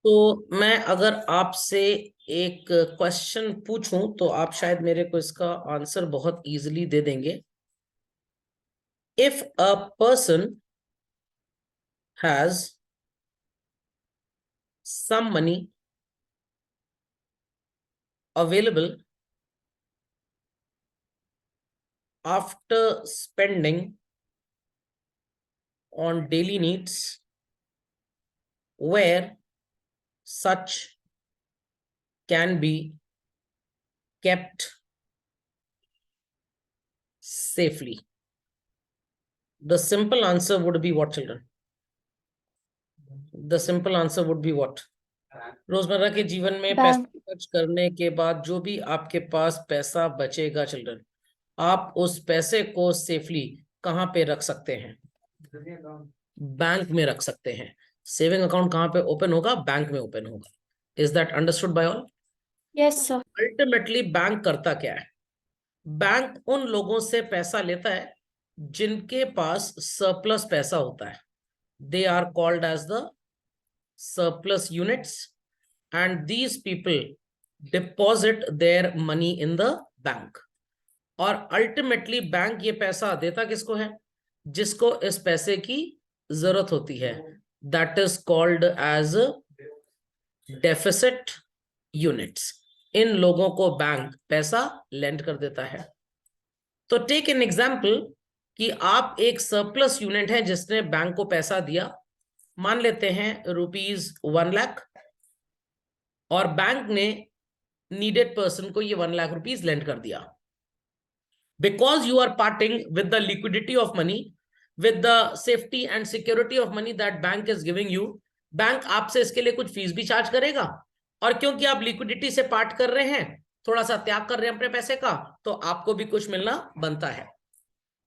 तो मैं अगर आपसे एक क्वेश्चन पूछूं तो आप शायद मेरे को इसका आंसर बहुत इजीली दे देंगे। If a person has some money available after spending on daily needs where such can be kept safely. The simple answer would be what, children? The simple answer would be what? रोजमर्रा के जीवन में पैसा bank. खर्च करने के बाद जो भी आपके पास पैसा बचेगा चिल्ड्रन, आप उस पैसे को सेफली कहाँ पे रख सकते हैं? बैंक में रख सकते हैं। सेविंग अकाउंट कहाँ पे ओपन होगा? बैंक में ओपन होगा। Is that understood by all? Yes sir. Ultimately bank करता क्या है? बैंक उन लोगों से पैसा लेता है जिनके पास सरप्लस पैसा होता है। They are called as the surplus units, and these people deposit their money in the bank। और अल्टीमेटली बैंक ये पैसा देता किसको है? जिसको इस पैसे की जरूरत होती है। That is called as deficit units. इन लोगों को बैंक पैसा लेंड कर देता है। तो टेक एन एग्जाम्पल कि आप एक सरप्लस यूनिट है जिसने बैंक को पैसा दिया, मान लेते हैं ₹1,00,000, और बैंक ने नीडेड पर्सन को ये 1,00,000 रुपीज लेंड कर दिया। Because you are parting with the liquidity of money, with the safety and security of money that bank is giving you, bank आपसे इसके लिए कुछ फीस भी चार्ज करेगा। और क्योंकि आप लिक्विडिटी से पार्ट कर रहे हैं, थोड़ा सा त्याग कर रहे हैं अपने पैसे का, तो आपको भी कुछ मिलना बनता है।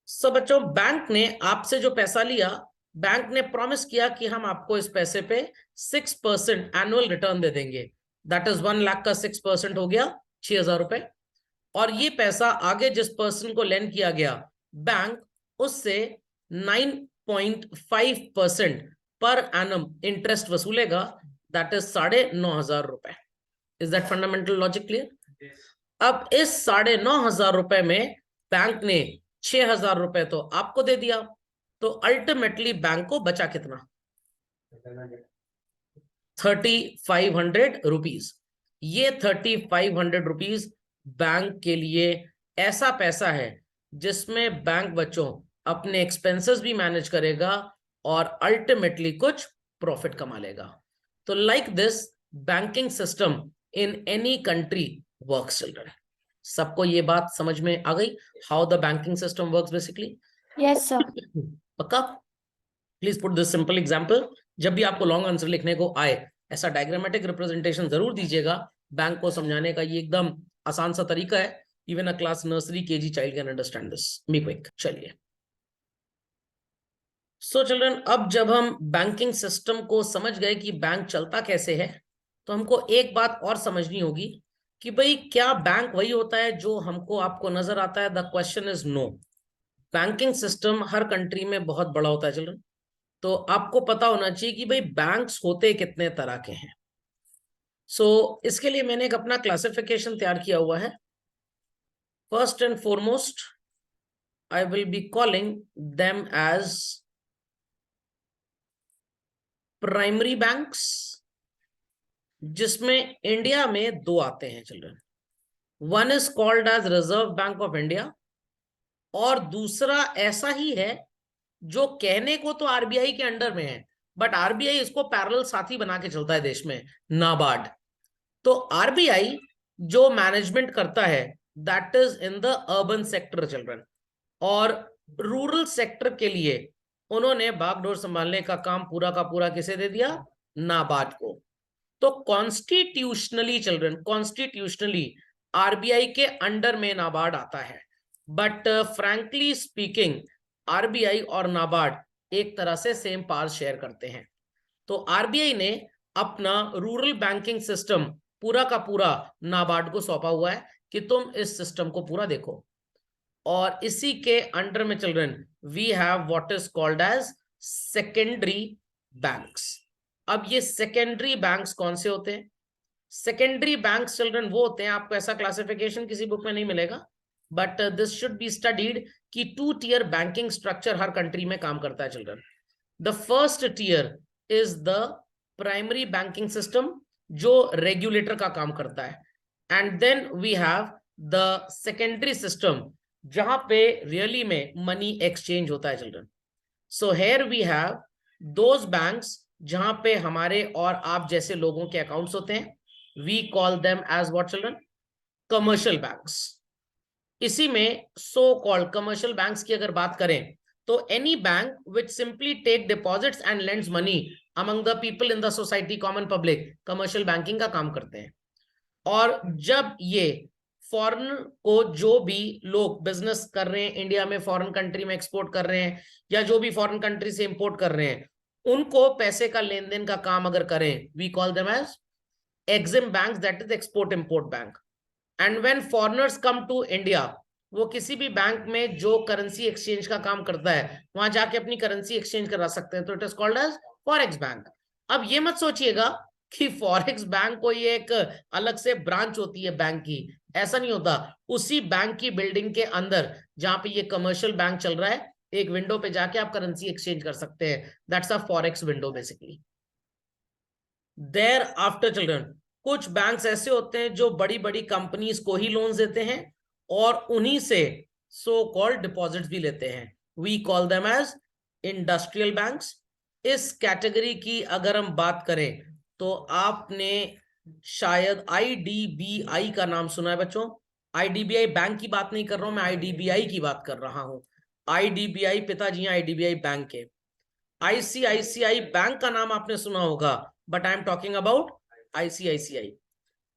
सो बच्चों, बैंक ने आपसे जो पैसा लिया, बैंक ने प्रॉमिस किया कि हम आपको इस पैसे पे 6% एनुअल रिटर्न दे देंगे। दैट इज 1,00,000 का 6% हो गया 6,000 रुपए। और ये पैसा आगे जिस पर्सन को लेंड किया गया, बैंक उससे 9.5% पर एनम इंटरेस्ट वसूलेगा। दैट इज 9,500 रुपए। Is that fundamental logic clear? अब इस 9,500 रुपए में बैंक ने 6,000 रुपए तो आपको दे दिया, तो अल्टीमेटली बैंक को बचा कितना? 3,500 रुपीज। ये 3,500 रुपीज बैंक के लिए ऐसा पैसा है जिसमें बैंक बच्चों अपने एक्सपेंसेस भी मैनेज करेगा और अल्टीमेटली कुछ प्रॉफिट कमा लेगा। तो like this banking system in any country works children. सबको ये बात समझ में आ गई, how the banking system works basically? Yes sir. पक्का? Please put this simple example. जब भी आपको लॉन्ग आंसर लिखने को आए, ऐसा डायग्रामेटिक रिप्रेजेंटेशन जरूर दीजिएगा। बैंक को समझाने का ये एकदम आसान सा तरीका है। Even a class nursery KG child can understand this. Be quick. चलिए, सो चिल्ड्रन, अब जब हम बैंकिंग सिस्टम को समझ गए कि बैंक चलता कैसे है, तो हमको एक बात और समझनी होगी कि भाई क्या बैंक वही होता है जो हमको आपको नजर आता है? The question is no. Banking system हर कंट्री में बहुत बड़ा होता है चिल्ड्रन। तो आपको पता होना चाहिए कि भाई बैंक्स होते कितने तरह के हैं। सो इसके लिए मैंने एक अपना क्लासिफिकेशन तैयार किया हुआ है। First and foremost, I will be calling them as primary banks, जिसमें इंडिया में दो आते हैं children. One is called as Reserve Bank of India, और दूसरा ऐसा ही है जो कहने को तो आरबीआई के अंडर में है, बट आरबीआई इसको पैरेलल साथी बना के चलता है देश में, नाबार्ड। तो आरबीआई जो मैनेजमेंट करता है that is in the urban sector children, और रूरल सेक्टर के लिए उन्होंने बागडोर संभालने का काम पूरा का पूरा किसे दे दिया? नाबार्ड को। तो कॉन्स्टिट्यूशनली चिल्ड्रन, कॉन्स्टिट्यूशनली आरबीआई के अंडर में नाबार्ड आता है। बट फ्रैंकली स्पीकिंग, आरबीआई और नाबार्ड एक तरह से सेम पावर शेयर करते हैं। तो आरबीआई ने अपना रूरल बैंकिंग सिस्टम पूरा का पूरा नाबार्ड को सौंपा हुआ है कि तुम इस सिस्टम को पूरा देखो। और इसी के अंडर में children we have what is called as secondary banks. अब ये सेकेंडरी बैंक्स कौन से होते हैं? सेकेंडरी बैंक्स चिल्ड्रन वो होते हैं, आपको ऐसा क्लासिफिकेशन किसी बुक में नहीं मिलेगा, but this should be studied कि 2 tier बैंकिंग स्ट्रक्चर हर कंट्री में काम करता है children. The first tier is the primary banking system, जो रेगुलेटर का काम करता है, and then we have the secondary system, जहां पे रियली में मनी एक्सचेंज होता है children. So here we have those banks जहां पे हमारे और आप जैसे लोगों के अकाउंट्स होते हैं, we call them as what children? Commercial banks. इसी में सो कॉल्ड कमर्शियल बैंक्स की अगर बात करें तो any bank which simply take deposits and lends money among the people in the society, common public, commercial banking का काम करते हैं। और जब ये फॉरेन को, जो भी लोग बिजनेस कर रहे हैं इंडिया में, फॉरेन कंट्री में एक्सपोर्ट कर रहे हैं, या जो भी फॉरेन कंट्री से इंपोर्ट कर रहे हैं, उनको पैसे का लेन देन का काम अगर करें, we call them as EXIM bank, that is export import bank. And when foreigners come to India, वो किसी भी बैंक में जो करेंसी एक्सचेंज का काम करता है, वहां जाके अपनी करेंसी एक्सचेंज करा सकते हैं, तो it is called as forex bank. अब ये मत सोचिएगा कि फॉरेक्स बैंक कोई एक अलग से ब्रांच होती है बैंक की, ऐसा नहीं होता। उसी बैंक की बिल्डिंग के अंदर जहां पे ये कमर्शियल बैंक चल रहा है, एक विंडो पे जाके आप करेंसी एक्सचेंज कर सकते हैं, that's a forex window basically. Thereafter children, कुछ बैंक्स ऐसे होते हैं जो बड़ी बड़ी कंपनीज को ही लोन्स देते हैं और उन्हीं से सो कॉल्ड डिपॉजिट्स भी लेते हैं, we call them as industrial banks. इस कैटेगरी की अगर हम बात करें तो आपने शायद आईडीबीआई का नाम सुना है बच्चों। आईडीबीआई बैंक की बात नहीं कर रहा हूं मैं, आईडीबीआई की बात कर रहा हूं। आईडीबीआई पिताजी आईडीबीआई बैंक के। आईसीआईसीआई बैंक का नाम आपने सुना होगा, but I am talking about ICICI.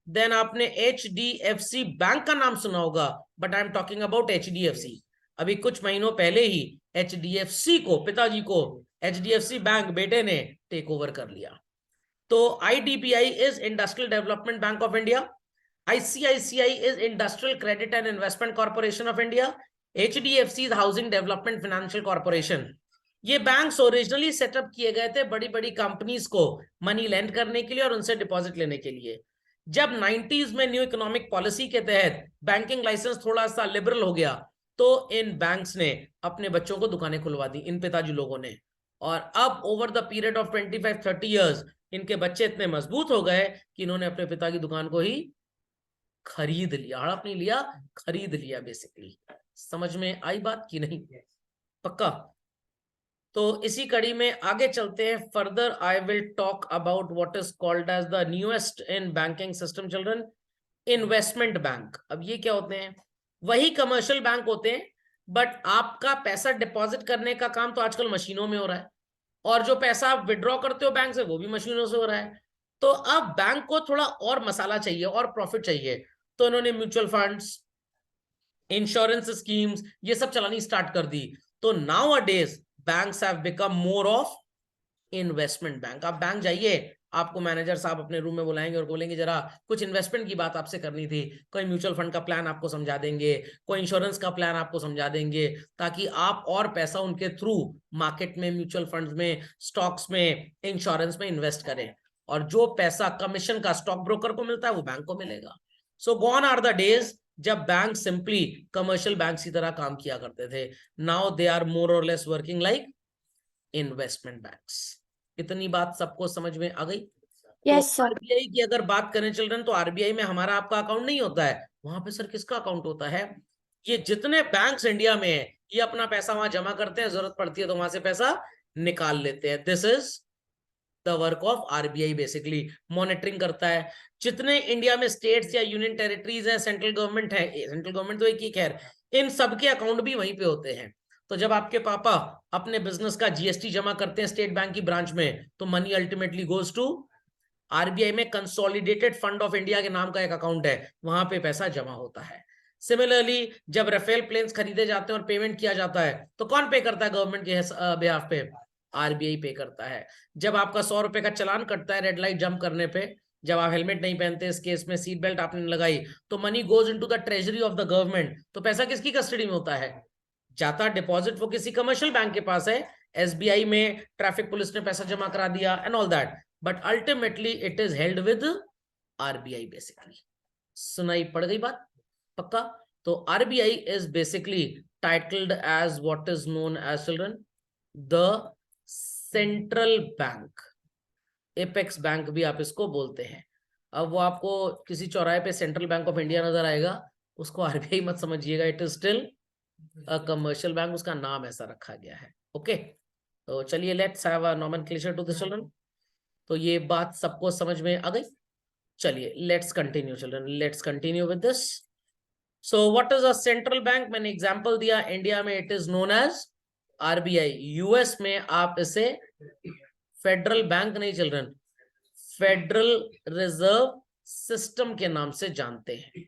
Then आपने एचडीएफसी बैंक का नाम सुना होगा, but I am talking about HDFC. अभी कुछ महीनों पहले ही एचडीएफसी को, पिताजी को, एचडीएफसी बैंक बेटे ने टेक ओवर कर लिया। तो IDBI is industrial development bank of India, ICICI is industrial credit and investment corporation of India, HDFC is housing development financial corporation. ये बैंक्स ओरिजिनली सेटअप किए गए थे बड़ी बड़ी कंपनीज को मनी लैंड करने के लिए और उनसे डिपॉजिट लेने के लिए। जब 90s में न्यू इकोनॉमिक पॉलिसी के तहत बैंकिंग लाइसेंस थोड़ा सा लिबरल हो गया, तो इन बैंक्स ने अपने बच्चों को दुकानें खुलवा दी, इन पिताजी लोगों ने। और अब over the period of 25-30 years इनके बच्चे इतने मजबूत हो गए कि इन्होंने अपने पिता की दुकान को ही खरीद लिया, हड़प नहीं लिया, खरीद लिया बेसिकली। समझ में आई बात की नहीं? पक्का? तो इसी कड़ी में आगे चलते हैं। Further I will talk about what is called as the newest in banking system children, investment bank. अब ये क्या होते हैं? वही कमर्शियल बैंक होते हैं, बट आपका पैसा डिपॉजिट करने का काम तो आजकल मशीनों में हो रहा है, और जो पैसा आप विड्रॉ करते हो बैंक से, वो भी मशीनों से हो रहा है। तो अब बैंक को थोड़ा और मसाला चाहिए और प्रॉफिट चाहिए, तो इन्होंने म्यूचुअल फंड्स, इंश्योरेंस स्कीम्स, ये सब चलानी स्टार्ट कर दी। तो now a days banks have become more of investment bank. आप बैंक जाइए, आपको मैनेजर साहब अपने रूम में बुलाएंगे और बोलेंगे जरा कुछ इन्वेस्टमेंट की बात आपसे करनी थी। कोई म्यूचुअल फंड का प्लान आपको समझा देंगे, कोई इंश्योरेंस का प्लान आपको समझा देंगे, ताकि आप और पैसा उनके थ्रू मार्केट में, म्यूचुअल फंड्स में, स्टॉक्स में, इंश्योरेंस में इन्वेस्ट करें। और जो पैसा कमीशन का स्टॉक ब्रोकर को मिलता है वो बैंक को मिलेगा। सो गॉन आर द डेज जब बैंक सिंपली कमर्शियल बैंक की तरह काम किया करते थे। नाउ दे आर मोर और less working like investment banks. इतनी बात सबको समझ में आ गई? Yes, तो sir. आरबीआई की अगर बात करें चिल्ड्रन, तो आरबीआई में हमारा आपका अकाउंट नहीं होता है। वहां पे सर किसका अकाउंट होता है? ये जितने बैंक्स इंडिया में है, ये अपना पैसा वहां जमा करते हैं, जरूरत पड़ती है तो वहां से पैसा निकाल लेते हैं। This is the work of RBI, basically monitoring करता है। जितने इंडिया में स्टेट्स या यूनियन टेरिटरीज है, सेंट्रल गवर्नमेंट है, सेंट्रल गवर्नमेंट तो एक ही, खैर इन सबके अकाउंट भी वहीं पे होते हैं। तो जब आपके पापा अपने बिजनेस का जीएसटी जमा करते हैं स्टेट बैंक की ब्रांच में, तो money ultimately goes to RBI में कंसोलिडेटेड फंड ऑफ इंडिया के नाम का एक अकाउंट है, वहां पे पैसा जमा होता है। सिमिलरली जब राफेल प्लेन्स खरीदे जाते हैं और पेमेंट किया जाता है, तो कौन पे करता है गवर्नमेंट के बिहाफ पे? आरबीआई पे करता है। जब आपका 100 रुपए का चालान कटता है रेड लाइट जंप करने पे, जब आप हेलमेट नहीं पहनते, इस केस में सीट बेल्ट आपने लगाई, तो money goes into the treasury of the government. तो पैसा किसकी कस्टडी में होता है? जाता डिपॉजिट वो किसी कमर्शियल बैंक के पास है, एसबीआई में ट्रैफिक पुलिस ने पैसा जमा करा दिया and all that, but ultimately it is held with RBI basically. सुनाई पड़ गई बात? पक्का? तो RBI is basically titled as what is known as children the central bank. Apex bank भी आप इसको बोलते हैं। अब वो आपको किसी चौराहे पे सेंट्रल बैंक ऑफ इंडिया नजर आएगा, उसको आरबीआई मत समझिएगा, it is still a commercial bank, उसका नाम ऐसा रखा गया है। ओके, तो चलिए let's have a nomenclature to the children. तो ये बात सबको समझ में आ गई? चलिए let's continue children, let's continue with this. So what is a central bank? मैंने एग्जांपल दिया, इंडिया में it is known as RBI, US में आप इसे फेडरल बैंक नहीं चिल्ड्रन, फेडरल रिजर्व सिस्टम के नाम से जानते हैं।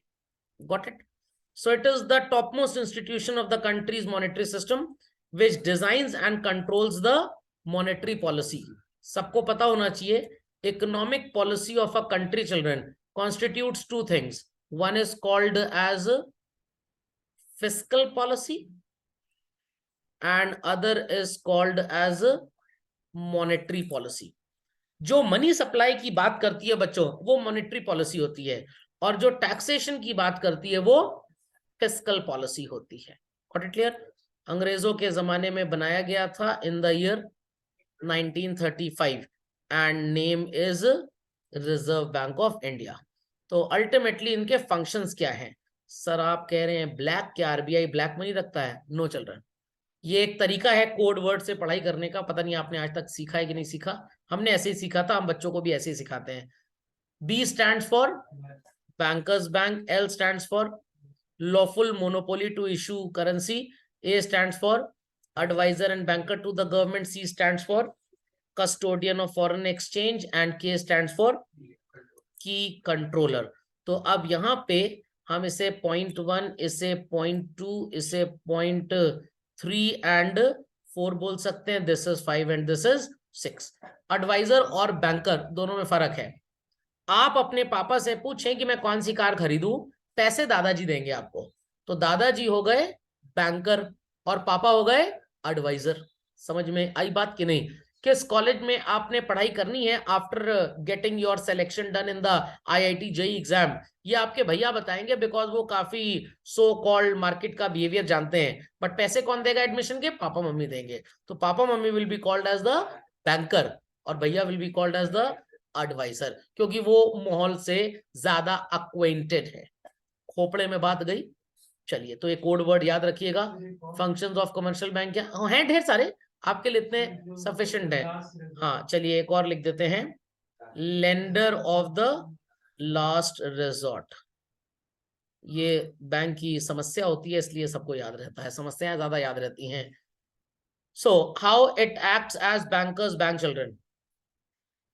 Got it? So it is the topmost institution of the country's monetary system which designs and controls the monetary policy. सबको पता होना चाहिए, economic policy of a country children constitutes two things. One is called as fiscal policy and other is called as monetary policy. जो money supply की बात करती है बच्चों वो मॉनेटरी पॉलिसी होती है, और जो टैक्सेशन की बात करती है वो फिस्कल पॉलिसी होती है। Got it clear? अंग्रेजों के जमाने में बनाया गया था in the year 1935 and name is reserve Bank of India. तो अल्टीमेटली इनके फंक्शंस क्या हैं? सर आप कह रहे हैं ब्लैक, क्या आरबीआई ब्लैक मनी रखता है? नो चिल्ड्रन, ये एक तरीका है कोड वर्ड से पढ़ाई करने का, पता नहीं आपने आज तक सीखा है कि नहीं सीखा, हमने ऐसे ही सीखा था, हम बच्चों को भी ऐसे ही सिखाते हैं। B stands for bankers bank, L stands for lawful monopoly to issue currency, A stands for advisor and banker to the government, C stands for custodian of foreign exchange and K stands for key controller। तो अब यहाँ पे हम इसे 0.1, इसे 0.2, इसे 0.3 and 4 बोल सकते हैं, this is 5 and this is 6। Advisor और बैंकर दोनों में फर्क है। आप अपने पापा से पूछें कि मैं कौन सी कार खरीदूं, पैसे दादाजी देंगे आपको, तो दादाजी हो गए बैंकर और पापा हो गए एडवाइजर। समझ में आई बात कि नहीं? किस कॉलेज में आपने पढ़ाई करनी है after getting your selection done in the IIT JEE exam, ये आपके भैया बताएंगे, बिकॉज वो काफी सो कॉल्ड मार्केट का बिहेवियर जानते हैं। बट पैसे कौन देगा एडमिशन के? पापा मम्मी देंगे। तो पापा मम्मी will be called as the banker और भैया will be called as the advisor, क्योंकि वो माहौल से ज्यादा अक्वेंटेड है। खोपड़े में बात गई? चलिए, तो ये कोड वर्ड याद रखिएगा। फंक्शंस ऑफ कमर्शियल बैंक क्या हैं? ढेर सारे, आपके लिए इतने सफिशिएंट है। हाँ चलिए एक और लिख देते हैं, lender of the last resort. ये बैंक की समस्या होती है इसलिए सबको याद रहता है, समस्याएं ज्यादा याद रहती हैं। So how it acts as bankers bank children.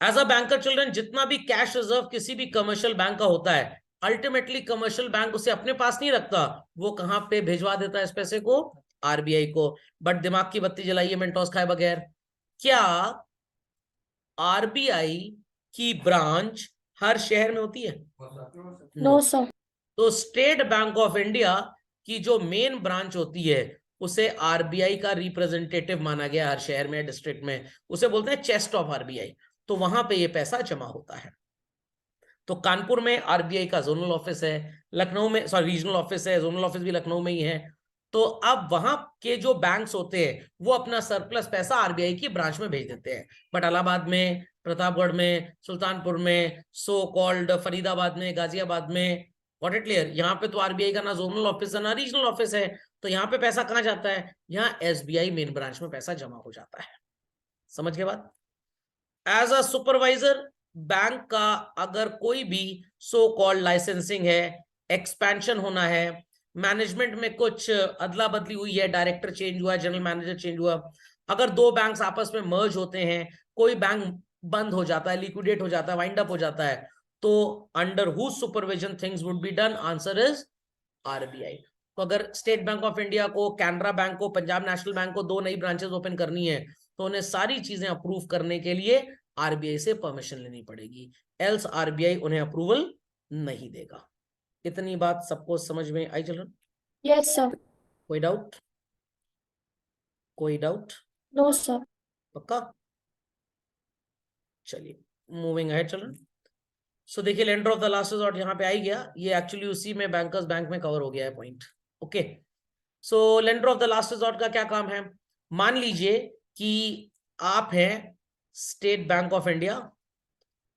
As a banker children, जितना भी कैश रिजर्व किसी भी कमर्शियल बैंक का होता है, अल्टीमेटली कमर्शियल बैंक उसे अपने पास नहीं रखता, वो कहां पे भिजवा देता है इस पैसे को? आरबीआई को। बट दिमाग की बत्ती जलाइए मेंटोस खाए बगैर, क्या आरबीआई की ब्रांच हर शहर में होती है? No sir. तो स्टेट बैंक ऑफ इंडिया की जो मेन ब्रांच होती है उसे आरबीआई का रिप्रेजेंटेटिव माना गया हर शहर में, डिस्ट्रिक्ट में, उसे बोलते हैं चेस्ट ऑफ आरबीआई। तो वहां पे ये पैसा जमा होता है। तो कानपुर में आरबीआई का जोनल ऑफिस है, लखनऊ में रीजनल ऑफिस है, जोनल ऑफिस भी लखनऊ में ही है। तो अब वहां के जो बैंक्स होते हैं वो अपना सरप्लस पैसा आरबीआई की ब्रांच में भेज देते हैं। बट इलाहाबाद में, प्रतापगढ़ में, सुल्तानपुर में, सो कॉल्ड फरीदाबाद में, गाजियाबाद में, व्हाट इट क्लियर, यहाँ पे तो आरबीआई का ना जोनल ऑफिस है ना रीजनल ऑफिस है। तो यहाँ पे पैसा कहाँ जाता है? यहाँ एसबीआई मेन ब्रांच में पैसा जमा हो जाता है। समझ के बात? एज अ सुपरवाइजर, बैंक का अगर कोई भी सो कॉल्ड लाइसेंसिंग है, एक्सपेंशन होना है, मैनेजमेंट में कुछ अदला बदली हुई है, डायरेक्टर चेंज हुआ, जनरल मैनेजर चेंज हुआ, अगर दो बैंक्स आपस में मर्ज होते हैं, कोई बैंक बंद हो जाता है, लिक्विडेट हो जाता है, वाइंड अप हो जाता है, तो under whose supervision things would be done? Answer is RBI. तो अगर स्टेट बैंक ऑफ इंडिया को, कैनरा बैंक को, पंजाब नेशनल बैंक को 2 नई ब्रांचेस ओपन करनी है, तो उन्हें सारी चीजें अप्रूव करने के लिए आरबीआई से परमिशन लेनी पड़ेगी, एल्स आरबीआई उन्हें अप्रूवल नहीं देगा। इतनी बात सबको समझ में आई चिल्ड्रन? Yes sir. कोई डाउट? कोई डाउट? No sir. पक्का? चलिए मूविंग है चिल्ड्रन। सो देखिए lender of the last resort यहाँ पे आ ही गया, ये एक्चुअली उसी में बैंकर्स बैंक में कवर हो गया है point. Okay, so lender of the last resort का क्या काम है? मान लीजिए कि आप हैं स्टेट बैंक ऑफ इंडिया,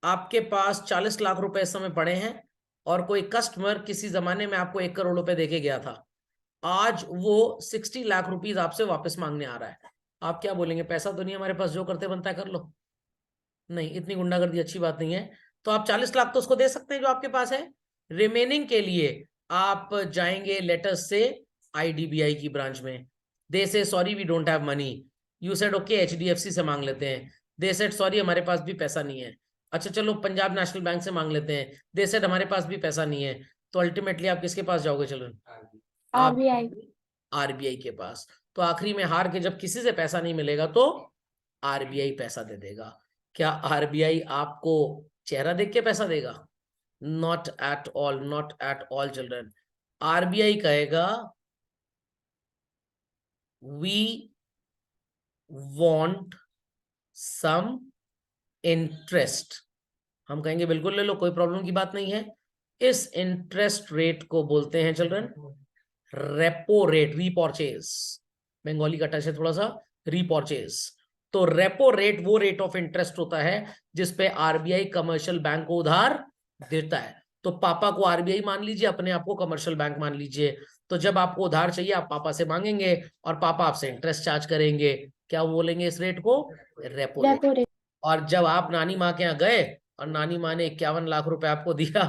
आपके पास 40 लाख रुपए इस समय पड़े हैं और कोई कस्टमर किसी जमाने में आपको 1 करोड़ रुपए देके गया था, आज वो 60 लाख रुपीस आपसे वापस मांगने आ रहा है। आप क्या बोलेंगे? पैसा तो नहीं हमारे पास, जो करते बनता है कर लो। नहीं, इतनी गुंडागर्दी अच्छी बात नहीं है। तो आप 40 लाख तो उसको दे सकते हैं जो आपके पास है। रिमेनिंग के लिए आप जाएंगे लेटर से IDBI की ब्रांच में, they say sorry we don't have money. You said okay HDFC से मांग लेते हैं, दे सेड सॉरी हमारे पास भी पैसा नहीं है। अच्छा चलो पंजाब नेशनल बैंक से मांग लेते हैं, दे सेड हमारे पास भी पैसा नहीं है। तो अल्टीमेटली आप किसके पास जाओगे चिल्ड्रन? आप RBI RBI के पास। तो आखिरी में हार के जब किसी से पैसा नहीं मिलेगा तो RBI पैसा दे देगा। क्या RBI आपको चेहरा देख के पैसा देगा? Not at all, not at all children. RBI कहेगा वी वॉन्ट सम इंटरेस्ट। हम कहेंगे बिल्कुल ले लो, कोई प्रॉब्लम की बात नहीं है। इस इंटरेस्ट रेट को बोलते हैं चिल्ड्रन रेपो रेट, रीपॉर्चेज। बंगाली का टच है थोड़ा सा, रीपॉर्चेज। तो रेपो रेट वो रेट ऑफ इंटरेस्ट होता है जिसपे RBI कमर्शियल बैंक को उधार देता है। तो पापा को RBI मान लीजिए, अपने आप को कमर्शियल बैंक मान लीजिए। तो जब आपको उधार चाहिए आप पापा से मांगेंगे और पापा आपसे इंटरेस्ट चार्ज करेंगे। क्या बोलेंगे इस रेट को? Repo rate. रेपो रेट और जब आप नानी माँ के यहाँ गए और नानी माँ ने 51 लाख रुपए आपको दिया,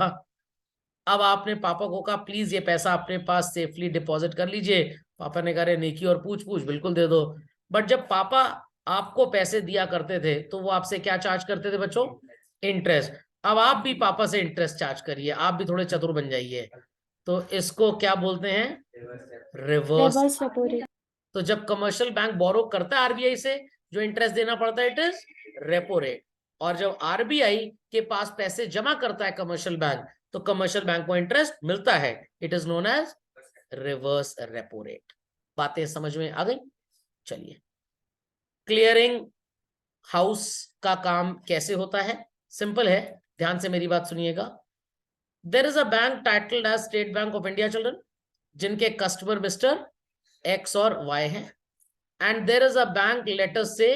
अब आपने पापा को कहा प्लीज ये पैसा अपने पास सेफली डिपॉजिट कर लीजिए। पापा ने कहा नेकी और पूछ पूछ, बिल्कुल दे दो। बट जब पापा आपको पैसे दिया करते थे तो वो आपसे क्या चार्ज करते थे बच्चों? इंटरेस्ट। अब आप भी पापा से इंटरेस्ट चार्ज करिए, आप भी थोड़े चतुर बन जाइए। तो इसको क्या बोलते हैं? रिवर्स। रिवर्स रेपो रेट तो जब कमर्शियल बैंक बोरो करता है RBI से, जो इंटरेस्ट देना पड़ता है इट इज रेपो रेट। और जब RBI के पास पैसे जमा करता है कमर्शियल बैंक, तो कमर्शियल बैंक को इंटरेस्ट मिलता है, it is known as reverse repo rate. बातें समझ में आ गई? चलिए, क्लियरिंग हाउस का काम कैसे होता है? सिंपल है, ध्यान से मेरी बात सुनिएगा। There is a bank titled as State Bank of India children, जिनके कस्टमर मिस्टर X और Y हैं। And there is a bank लेटर से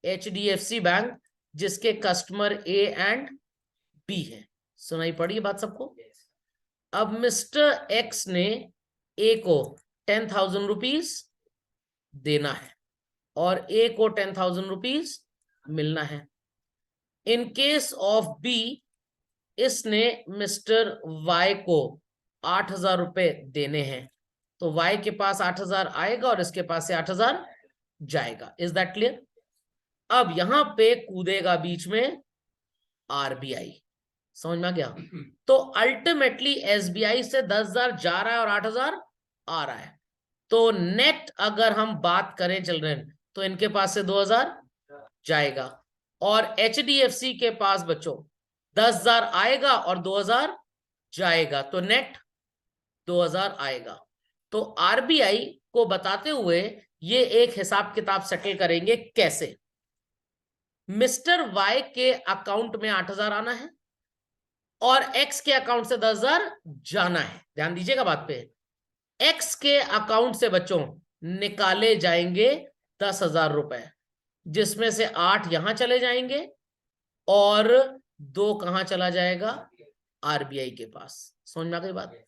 HDFC बैंक, जिसके कस्टमर A एंड B है। सुनाई पड़ी बात सबको? अब मिस्टर X ने A को 10,000 रुपीज देना है और A को 10,000 रुपीज मिलना है। इन केस ऑफ B, इसने मिस्टर Y को 8,000 रुपए देने हैं। तो Y के पास 8,000 आएगा और इसके पास से 8,000 जाएगा। Is that clear? अब यहां पे कूदेगा बीच में RBI। समझ में आ गया? तो अल्टीमेटली SBI से 10,000 जा रहा है और 8,000 आ रहा है। तो नेट अगर हम बात करें चिल्ड्रन, तो इनके पास से 2,000 जाएगा और HDFC के पास बच्चों 10,000 आएगा और 2,000 जाएगा। तो नेट 2,000 आएगा। तो RBI को बताते हुए ये एक हिसाब किताब सेटल करेंगे। कैसे? मिस्टर Y के अकाउंट में 8,000 आना है और X के अकाउंट से 10,000 जाना है। ध्यान दीजिएगा बात पे। X के अकाउंट से बच्चों निकाले जाएंगे 10,000 रुपए, जिसमें से 8 यहां चले जाएंगे और 2 कहां चला जाएगा? RBI के पास। समझ में आ गई बात?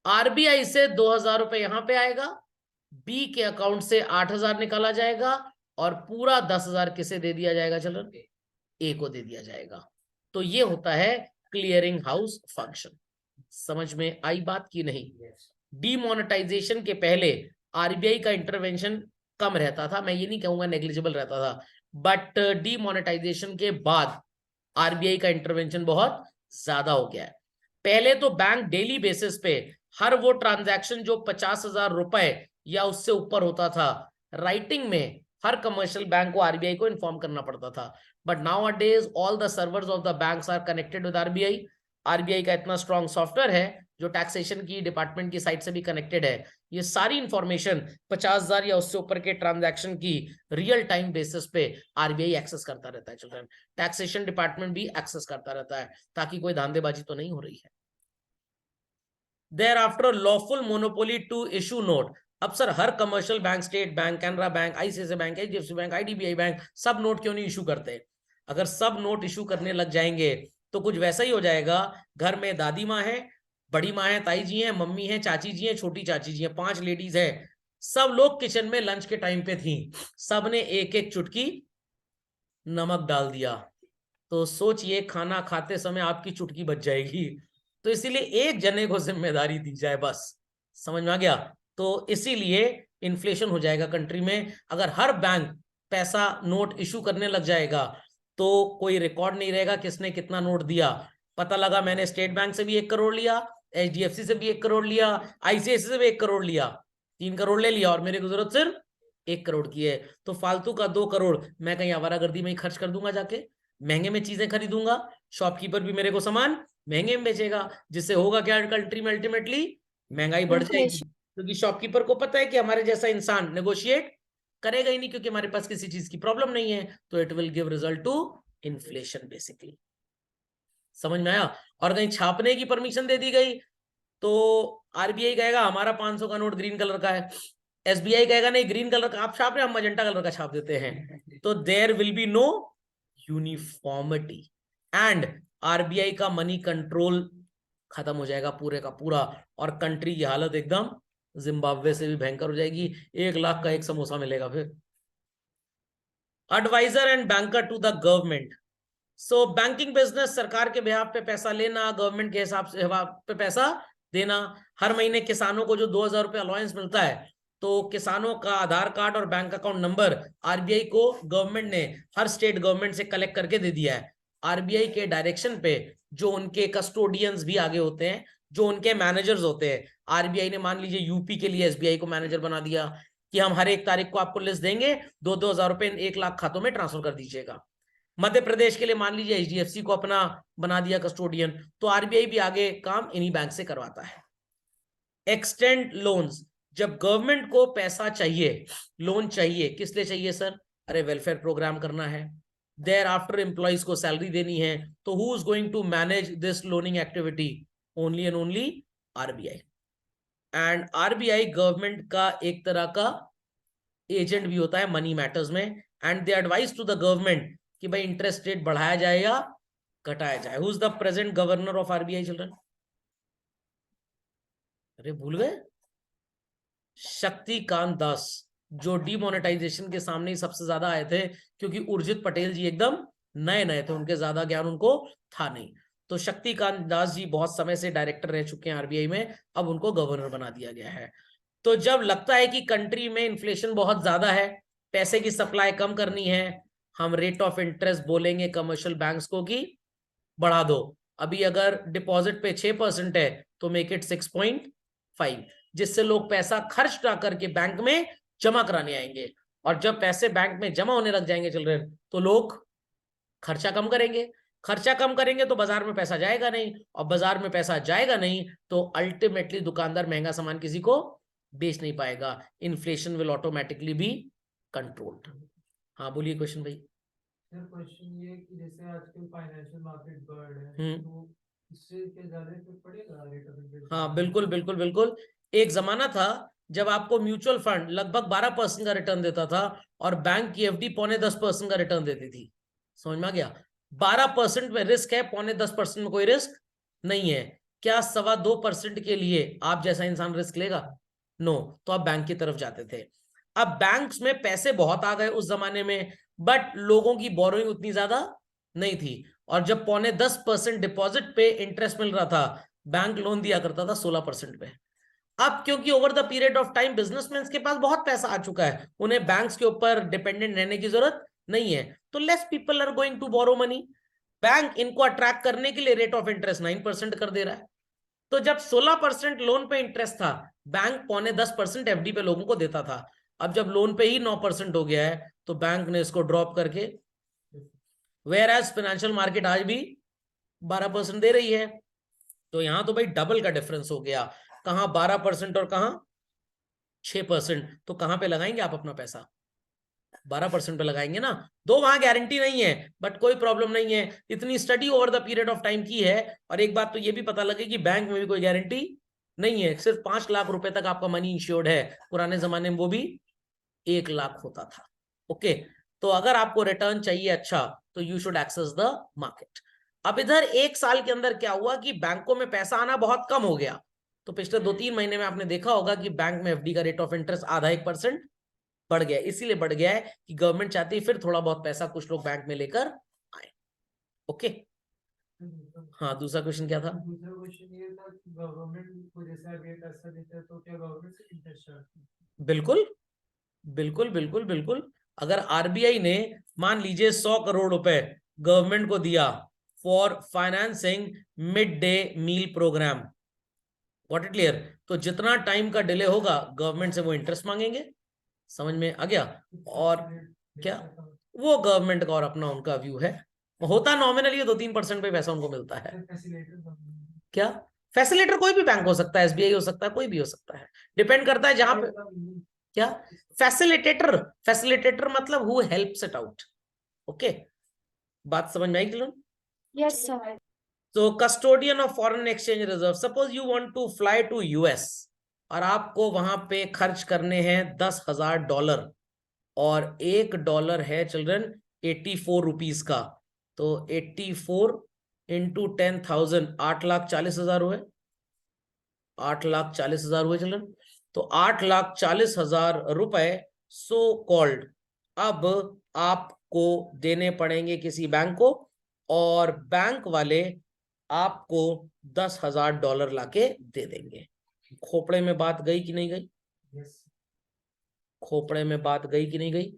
RBI से 2,000 रुपए यहां पे आएगा, B के अकाउंट से 8,000 निकाला जाएगा और पूरा 10,000 किसे दे दिया जाएगा? चलो A को दे दिया जाएगा। तो ये होता है क्लियरिंग हाउस फंक्शन। समझ में आई बात की नहीं? डीमोनेटाइजेशन के पहले RBI का इंटरवेंशन कम रहता था, मैं ये नहीं कहूंगा नेग्लिजिबल रहता था, बट डीमोनेटाइजेशन के बाद RBI का इंटरवेंशन बहुत ज्यादा हो गया है। पहले तो बैंक डेली बेसिस पे हर वो ट्रांजैक्शन जो 50,000 रुपए या उससे ऊपर होता था, राइटिंग में हर कमर्शियल बैंक को RBI को इन्फॉर्म करना पड़ता था। But nowadays all the servers of the banks are connected with RBI। RBI का इतना स्ट्रॉन्ग सॉफ्टवेयर है जो टैक्सेशन की डिपार्टमेंट की साइट से भी कनेक्टेड है ये सारी इंफॉर्मेशन 50,000 या उससे ऊपर के ट्रांजैक्शन की रियल टाइम बेसिस पे आरबीआई एक्सेस करता रहता है चिल्ड्रन। टैक्सेशन डिपार्टमेंट भी एक्सेस करता रहता है ताकि कोई धांधेबाजी तो नहीं हो रही है। Thereafter, lawful monopoly to issue note. अब सर हर commercial bank, state bank, Canara bank, ICICI bank, HDFC bank, IDBI bank सब नोट क्यों नहीं इशू करते? अगर सब नोट इशू करने लग जाएंगे तो कुछ वैसा ही हो जाएगा, घर में दादी माँ है, बड़ी माँ है, ताई जी है, मम्मी है, चाची जी है, छोटी चाची जी है, 5 लेडीज है, सब लोग किचन में लंच के टाइम पे थी, सबने एक एक चुटकी नमक डाल दिया, तो सोचिए खाना खाते समय आपकी चुटकी बच जाएगी। तो इसीलिए एक जने को जिम्मेदारी दी जाए बस, समझ में आ गया? तो इसीलिए इन्फ्लेशन हो जाएगा कंट्री में। अगर हर बैंक पैसा नोट इशू करने लग जाएगा तो कोई रिकॉर्ड नहीं रहेगा किसने कितना नोट दिया। पता लगा मैंने स्टेट बैंक से भी 1 करोड़ लिया, एचडीएफसी से भी 1 करोड़ लिया, आईसीआईसीआई से भी 1 करोड़ लिया, 3 करोड़ ले लिया और मेरे को जरूरत सिर्फ 1 करोड़ की है, तो फालतू का 2 करोड़ मैं कहीं आवारागर्दी में ही खर्च कर दूंगा, जाके महंगे में चीजें खरीदूंगा, शॉपकीपर भी मेरे को सामान महंगे में बेचेगा, जिससे होगा क्या कंट्री में? अल्टीमेटली महंगाई बढ़ जाएगी, क्योंकि शॉपकीपर को पता है कि हमारे जैसा इंसान नेगोशिएट करेगा ही नहीं, क्योंकि हमारे पास किसी चीज की प्रॉब्लम नहीं है, तो it will give result to inflation basically. समझ में आया? और कहीं छापने की परमिशन दे दी गई तो आरबीआई कहेगा हमारा 500 का नोट ग्रीन कलर का है, एसबीआई कहेगा नहीं ग्रीन कलर का आप छाप रहे हैं, हम मजेंटा कलर का छाप देते हैं, तो there will be no uniformity and RBI का मनी कंट्रोल खत्म हो जाएगा पूरे का पूरा, और कंट्री की हालत एकदम जिम्बाब्वे से भी भयंकर हो जाएगी, 1 लाख का एक समोसा मिलेगा फिर। Advisor and banker to the government. So banking business, सरकार के बिहाफ पे पैसा लेना, गवर्नमेंट के हिसाब से पे पैसा देना। हर महीने किसानों को जो 2,000 रुपये अलाउंस मिलता है, तो किसानों का आधार कार्ड और बैंक अकाउंट नंबर आरबीआई को गवर्नमेंट ने हर स्टेट गवर्नमेंट से कलेक्ट करके दे दिया है। आरबीआई के डायरेक्शन पे जो उनके कस्टोडियंस भी आगे होते हैं, जो उनके मैनेजर्स होते हैं, आरबीआई ने मान लीजिए यूपी के लिए एसबीआई को मैनेजर बना दिया कि हम हर 1 तारीख को आपको लिस्ट देंगे, 2-2 हजार रुपए 1 लाख खातों में ट्रांसफर कर दीजिएगा। मध्य प्रदेश के लिए मान लीजिए एचडीएफसी को अपना बना दिया कस्टोडियन, तो आरबीआई भी आगे काम इन्हीं बैंक से करवाता है। एक्सटेंड लोन्स, जब गवर्नमेंट को पैसा चाहिए, लोन चाहिए, किस लिए चाहिए सर? अरे वेलफेयर प्रोग्राम करना है, देयर आफ्टर एम्प्लॉइज को सैलरी देनी है, तो who is going to manage this loaning activity? Only and only RBI. And RBI government का एक तरह का एजेंट भी होता है मनी मैटर्स में, and they advise to the government कि भाई इंटरेस्ट रेट बढ़ाया जाए या घटाया जाए। Who is the present governor of RBI children? अरे भूल गए? शक्तिकांत दास, जो डीमोनेटाइजेशन के सामने ही सबसे ज्यादा आए थे, क्योंकि उर्जित पटेल जी एकदम नए नए थे, उनके ज्यादा ज्ञान उनको था नहीं, तो शक्तिकांत दास जी बहुत समय से डायरेक्टर रह चुके हैं आरबीआई में, अब उनको गवर्नर बना दिया गया है। तो जब लगता है कि कंट्री में इन्फ्लेशन बहुत ज्यादा है, पैसे की सप्लाई कम करनी है, हम रेट ऑफ इंटरेस्ट बोलेंगे कमर्शियल बैंक्स को कि बढ़ा दो। अभी अगर डिपॉजिट पे 6% है तो मेक इट 6.5, जिससे लोग पैसा खर्च ना करके बैंक में जमा कराने आएंगे, और जब पैसे बैंक में जमा होने लग जाएंगे चिल्ड्रन, तो लोग खर्चा कम करेंगे, खर्चा कम करेंगे तो बाजार में पैसा जाएगा नहीं, और बाजार में पैसा जाएगा नहीं तो अल्टीमेटली दुकानदार महंगा सामान किसी को बेच नहीं पाएगा, inflation will automatically be controlled. हाँ बोलिए क्वेश्चन भाई। सर क्वेश्चन ये कि जैसे आजकल फाइनेंशियल मार्केट बर्ड है, तो इससे क्या ज्यादा इफेक्ट पड़ेगा रेट ऑफ इंटरेस्ट? हाँ बिल्कुल बिल्कुल बिल्कुल। एक जमाना था जब आपको म्यूचुअल फंड लगभग 12% का रिटर्न देता था और बैंक की एफडी 9.25% का रिटर्न देती थी, समझ में आ गया? 12% में रिस्क है, 9.25% में कोई रिस्क नहीं है। क्या 2.25% के लिए आप जैसा इंसान रिस्क लेगा? नो, तो आप बैंक की तरफ जाते थे। अब बैंक्स में पैसे बहुत आ गए उस जमाने में, बट लोगों की बोरोइंग उतनी ज्यादा नहीं थी, और जब 9.25% डिपॉजिट पे इंटरेस्ट मिल रहा था, बैंक लोन दिया करता था 16% पे। अब क्योंकि over the period of time businessman के पास बहुत पैसा आ चुका है, उन्हें बैंक्स के ऊपर डिपेंडेंट रहने की जरूरत नहीं है, तो less people are going to borrow money. Bank इनको अट्रैक्ट करने के लिए रेट ऑफ इंटरेस्ट 9% कर दे रहा है। तो जब 16% लोन पे इंटरेस्ट था, बैंक 9.25% एफडी पे लोगों को देता था। अब जब लोन पे ही 9% हो गया है, तो बैंक ने इसको ड्रॉप करके, वेयर एज फाइनेंशियल मार्केट आज भी 12% दे रही है, तो यहां तो भाई डबल का डिफरेंस हो गया, कहां 12% और कहां 6%, तो कहां पे लगाएंगे आप अपना पैसा? 12% पे लगाएंगे ना। दो वहां गारंटी नहीं है, बट कोई प्रॉब्लम नहीं है, इतनी study over the period of time की है। और एक बात तो ये भी पता लगे कि बैंक में भी कोई गारंटी नहीं है, सिर्फ 5 लाख रुपए तक आपका मनी इंश्योर्ड है। पुराने जमाने में वो भी 1 लाख होता था। ओके, तो अगर आपको रिटर्न चाहिए अच्छा, तो you should access the market. अब इधर 1 साल के अंदर क्या हुआ कि बैंकों में पैसा आना बहुत कम हो गया। तो पिछले 2-3 महीने में आपने देखा होगा कि बैंक में एफडी का रेट ऑफ इंटरेस्ट आधा 1% बढ़ गया। इसीलिए बढ़ गया है कि गवर्नमेंट चाहती है फिर थोड़ा बहुत पैसा कुछ लोग बैंक में लेकर आए। ओके, हाँ, दूसरा क्वेश्चन क्या था? दूसरा क्वेश्चन ये था कि गवर्नमेंट को जैसे अभी पैसा देता है तो क्या गवर्नमेंट से इंटरेस्ट चार्ज? बिल्कुल बिल्कुल बिल्कुल बिल्कुल। अगर आरबीआई ने मान लीजिए 100 करोड़ रुपए गवर्नमेंट को दिया for financing mid day meal program, what it clear, तो जितना टाइम का डिले होगा गवर्नमेंट से वो इंटरेस्ट मांगेंगे। समझ में आ गया? और क्या, वो गवर्नमेंट का और अपना उनका व्यू है। होता नॉमिनली 2-3% पे पैसा उनको मिलता है। क्या फैसिलिटेटर? कोई भी बैंक हो सकता है, एसबीआई हो सकता है, कोई भी हो सकता है, डिपेंड करता है जहां पे। क्या फैसिलिटेटर? फैसिलिटेटर मतलब who helps it out. Okay, बात समझ में आई क्लियर? Yes, sir. तो custodian of foreign exchange reserve, suppose you want to fly to US और आपको वहां पे खर्च करने हैं $10,000 और $1 है चिल्ड्रन 84 रुपीज का। तो 84 इंटू 10,000 8,40,000 हुए। 8,40,000 हुए चिल्ड्रन। तो 8,40,000 रुपए सो कॉल्ड अब आपको देने पड़ेंगे किसी बैंक को, और बैंक वाले आपको $10,000 लाके दे देंगे। खोपड़े में बात गई कि नहीं गई? खोपड़े में बात गई कि नहीं गई?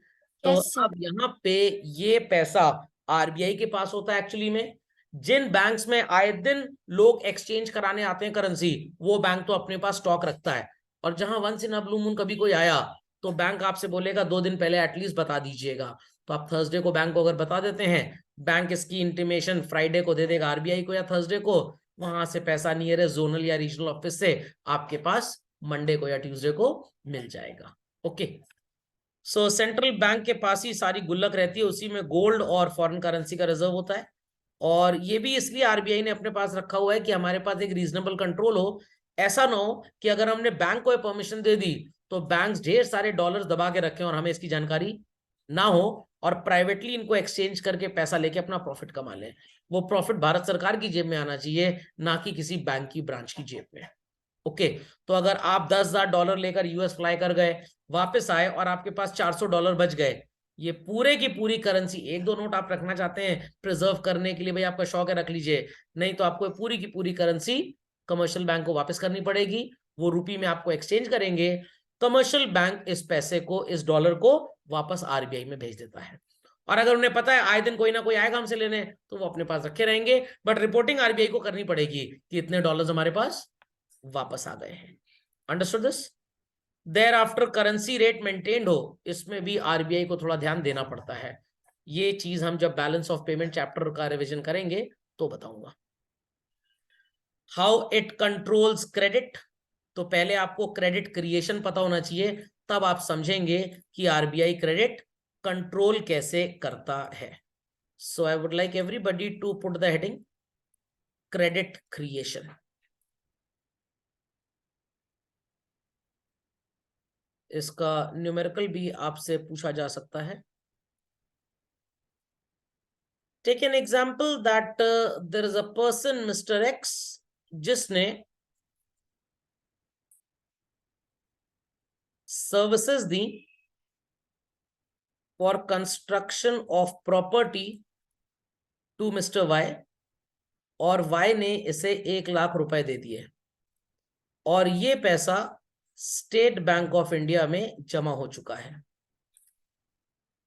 तो Yes, sir. अब यहाँ पे ये पैसा आरबीआई के पास होता है एक्चुअली में। जिन बैंक्स में आए दिन लोग एक्सचेंज कराने आते हैं करेंसी, वो बैंक तो अपने पास स्टॉक रखता है। और जहां once in a blue moon कभी कोई आया तो बैंक आपसे बोलेगा 2 दिन पहले एटलीस्ट बता दीजिएगा। तो आप थर्सडे को बैंक को अगर बता देते हैं, बैंक इसकी इंटीमेशन फ्राइडे को दे देगा आरबीआई को या थर्सडे को। वहां से पैसा नियरेस्ट जोनल या रीजनल ऑफिस से आपके पास मंडे को या ट्यूसडे को मिल जाएगा। ओके, सो सेंट्रल बैंक के पास ही सारी गुल्लक रहती है, उसी में गोल्ड और फॉरेन करेंसी का रिजर्व होता है। और ये भी इसलिए आरबीआई ने अपने पास रखा हुआ है कि हमारे पास एक रीजनेबल कंट्रोल हो। ऐसा ना हो कि अगर हमने बैंक को परमिशन दे दी तो बैंक्स ढेर सारे डॉलर्स दबा के रखें और हमें इसकी जानकारी ना हो, और प्राइवेटली इनको एक्सचेंज करके पैसा लेके अपना प्रॉफिट कमा लें। वो प्रॉफिट भारत सरकार की जेब में आना चाहिए, ना कि किसी बैंक की ब्रांच की जेब में। ओके, तो अगर आप $10,000 लेकर यूएस फ्लाई कर गए, वापस आए और आपके पास $400 बच गए, ये पूरे की पूरी करेंसी, 1-2 नोट आप रखना चाहते हैं प्रिजर्व करने के लिए, भाई आपका शौक है रख लीजिए, नहीं तो आपको पूरी की पूरी करेंसी कमर्शियल बैंक को वापस करनी पड़ेगी। वो रुपी में आपको एक्सचेंज करेंगे, कमर्शियल बैंक इस पैसे को, इस डॉलर को वापस आरबीआई में भेज देता है। और अगर उन्हें पता है आए दिन कोई ना कोई आएगा हमसे लेने, तो वो अपने पास रखे रहेंगे, बट रिपोर्टिंग आरबीआई को करनी पड़ेगी कि इतने डॉलर्स हमारे पास वापस आ गए हैं। Understood this? Thereafter currency rate maintained हो, इसमें भी आरबीआई को थोड़ा ध्यान देना पड़ता है। ये चीज हम जब बैलेंस ऑफ पेमेंट चैप्टर का रिवीजन करेंगे तो बताऊंगा। हाउ इट कंट्रोल्स क्रेडिट, तो पहले आपको क्रेडिट क्रिएशन पता होना चाहिए, तब आप समझेंगे कि आरबीआई क्रेडिट कंट्रोल कैसे करता है। So I would like everybody to put the heading credit creation. इसका न्यूमेरिकल भी आपसे पूछा जा सकता है। Take an example that there is a person mister X, जिसने सर्विसेज दी for construction of property to mister Y, और वाई ने इसे 1 लाख रुपए दे दिए, और ये पैसा स्टेट बैंक ऑफ इंडिया में जमा हो चुका है।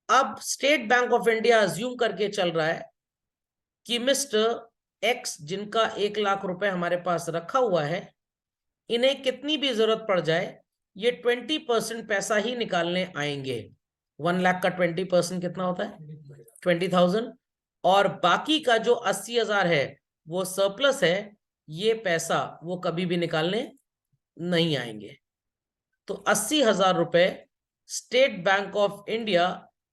अब state Bank of India assume करके चल रहा है कि मिस्टर एक्स, जिनका 1 लाख रुपए हमारे पास रखा हुआ है, इन्हें कितनी भी जरूरत पड़ जाए ये 20% पैसा ही निकालने आएंगे। 1 लाख का 20% कितना होता है? 20,000। और बाकी का जो 80,000 है वो सरप्लस है, ये पैसा वो कभी भी निकालने नहीं आएंगे। तो 80,000 रुपए State Bank of India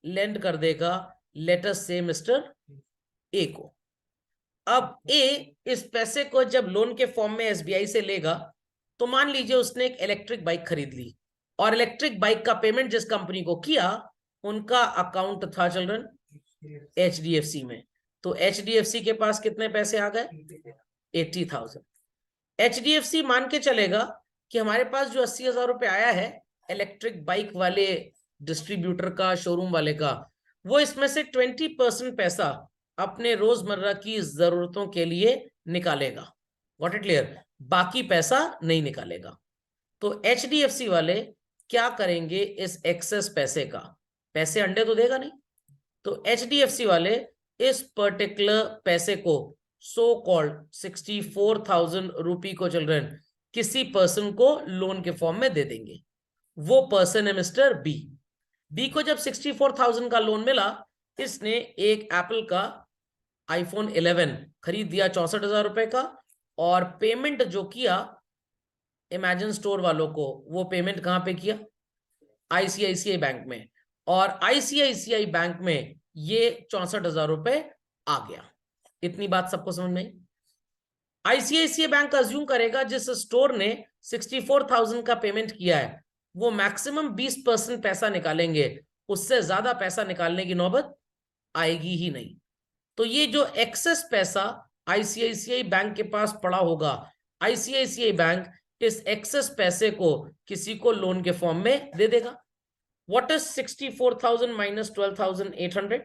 lend कर देगा लेट अस से मिस्टर ए को। अब ए इस पैसे को जब लोन के फॉर्म में एसबीआई से लेगा तो मान लीजिए उसने एक इलेक्ट्रिक बाइक खरीद ली और इलेक्ट्रिक बाइक का पेमेंट जिस कंपनी को किया उनका अकाउंट था चिल्ड्रन एचडीएफसी में। तो एचडीएफसी के पास कितने पैसे आ गए 80,000। एचडीएफसी मान के चलेगा कि हमारे पास जो 80,000 रुपए आया है इलेक्ट्रिक बाइक वाले डिस्ट्रीब्यूटर का, शोरूम वाले का, वो इसमें से 20% पैसा अपने रोजमर्रा की जरूरतों के लिए निकालेगा। What it clear? बाकी पैसा नहीं निकालेगा। तो एचडीएफसी वाले क्या करेंगे इस एक्सेस पैसे का? पैसे अंडे तो देगा नहीं, तो एचडीएफसी वाले इस पर्टिकुलर पैसे को सो कॉल्ड 64,000 रुपी को चिल्ड्रन किसी पर्सन को लोन के फॉर्म में दे देंगे। वो पर्सन है मिस्टर बी। बी को जब 64,000 का लोन मिला, इसने एक एप्पल का आईफोन 11 खरीद दिया 64,000 रुपए का, और पेमेंट जो किया इमेजिन स्टोर वालों को, वो पेमेंट कहां पे किया? आईसीआईसीआई बैंक में। और आईसीआईसीआई बैंक में ये 64,000 रुपए आ गया। इतनी बात सबको समझ में आई? आईसीआईसीआई बैंक अज्यूम करेगा जिस स्टोर ने 64,000 का पेमेंट किया है वो मैक्सिमम 20% पैसा निकालेंगे, उससे ज्यादा पैसा निकालने की नौबत आएगी ही नहीं। तो ये जो एक्सेस पैसा आईसीआईसीआई बैंक के पास पड़ा होगा, आईसीआईसीआई बैंक इस एक्सेस पैसे को किसी को लोन के फॉर्म में दे देगा। What is 64,000 minus 12,800?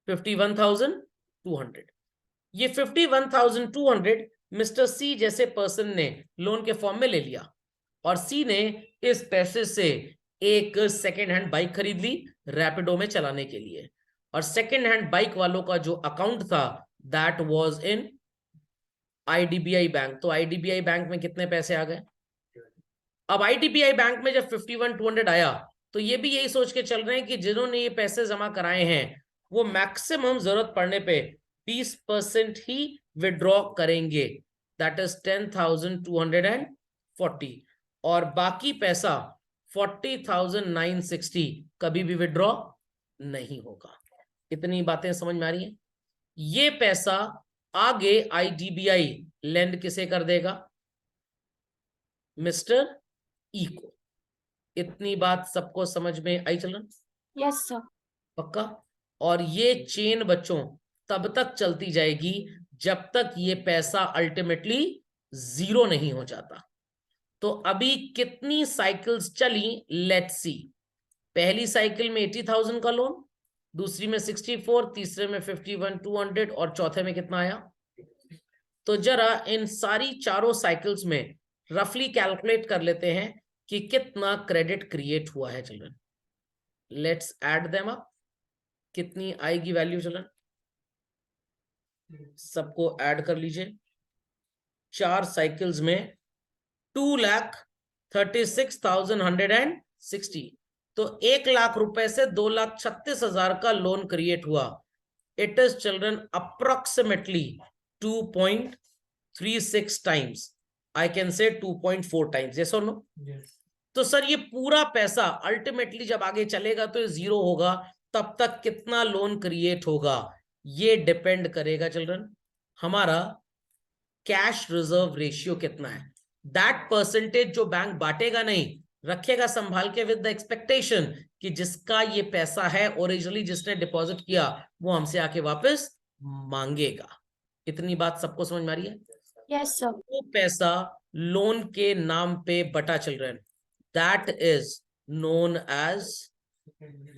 51,200। ये 51,200 मिस्टर सी जैसे पर्सन ने लोन के फॉर्म में ले लिया, और सी ने इस पैसे से एक सेकेंड हैंड बाइक खरीद ली रैपिडो में चलाने के लिए, और सेकेंड हैंड बाइक वालों का जो अकाउंट था that was in IDBI bank. तो आईडीबीआई बैंक में कितने पैसे आ गए? अब आईडीबीआई बैंक में जब 51,200 आया तो ये भी यही सोच के चल रहे हैं कि जिन्होंने ये पैसे जमा कराए हैं वो मैक्सिमम जरूरत पड़ने पे 20% ही विड्रॉ करेंगे, दैट इज 10,240, और बाकी पैसा 40,960 कभी भी विड्रॉ नहीं होगा। इतनी बातें समझ में आ रही हैं? ये पैसा आगे आईडीबीआई लेंड किसे कर देगा? मिस्टर ई को। इतनी बात सबको समझ में आई चिल्ड्रन? Yes sir. पक्का? और ये चेन बच्चों तब तक चलती जाएगी जब तक ये पैसा अल्टीमेटली जीरो नहीं हो जाता। तो अभी कितनी साइकिल्स चली लेट्स सी। पहली साइकिल में 80,000 का लोन, दूसरी में 64, तीसरे में 51,200 और चौथे में कितना आया? तो जरा इन सारी चारों साइकिल्स में रफली कैलकुलेट कर लेते हैं कि कितना क्रेडिट क्रिएट हुआ है children. Let's add them up. कितनी आएगी वैल्यू चिल्ड्रन? सबको ऐड कर लीजिए। 4 साइकिल्स में 2,36,160, तो 1 लाख रुपए से 2,36,000 का लोन क्रिएट हुआ। It is children approximately 2.36 times, I can say 2.4 times. Yes और नो? तो सर ये पूरा पैसा अल्टीमेटली जब आगे चलेगा तो जीरो होगा, तब तक कितना लोन क्रिएट होगा? ये डिपेंड करेगा चिल्ड्रन हमारा कैश रिजर्व रेशियो कितना है। दैट परसेंटेज जो बैंक बांटेगा नहीं, रखेगा संभाल के विद द एक्सपेक्टेशन कि जिसका ये पैसा है ओरिजिनली जिसने डिपॉजिट किया वो हमसे आके वापस मांगेगा। इतनी बात सबको समझ में आ रही है? Yes sir. वो पैसा लोन के नाम पे बटा children, that is known as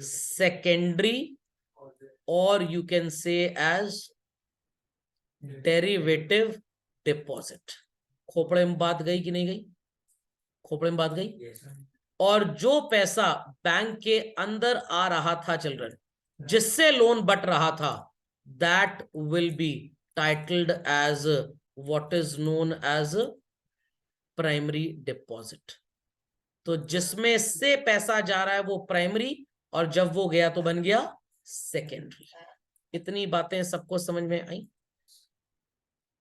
secondary, और you can say as derivative deposit. खोपड़े में बात गई कि नहीं गई? खोपड़े में बात गई। और जो पैसा बैंक के अंदर आ रहा था चिल्ड्रन, जिससे लोन बट रहा था, that will be titled as what is known as primary deposit. तो जिसमें से पैसा जा रहा है वो प्राइमरी, और जब वो गया तो बन गया सेकेंडरी। इतनी बातें सबको समझ में आई?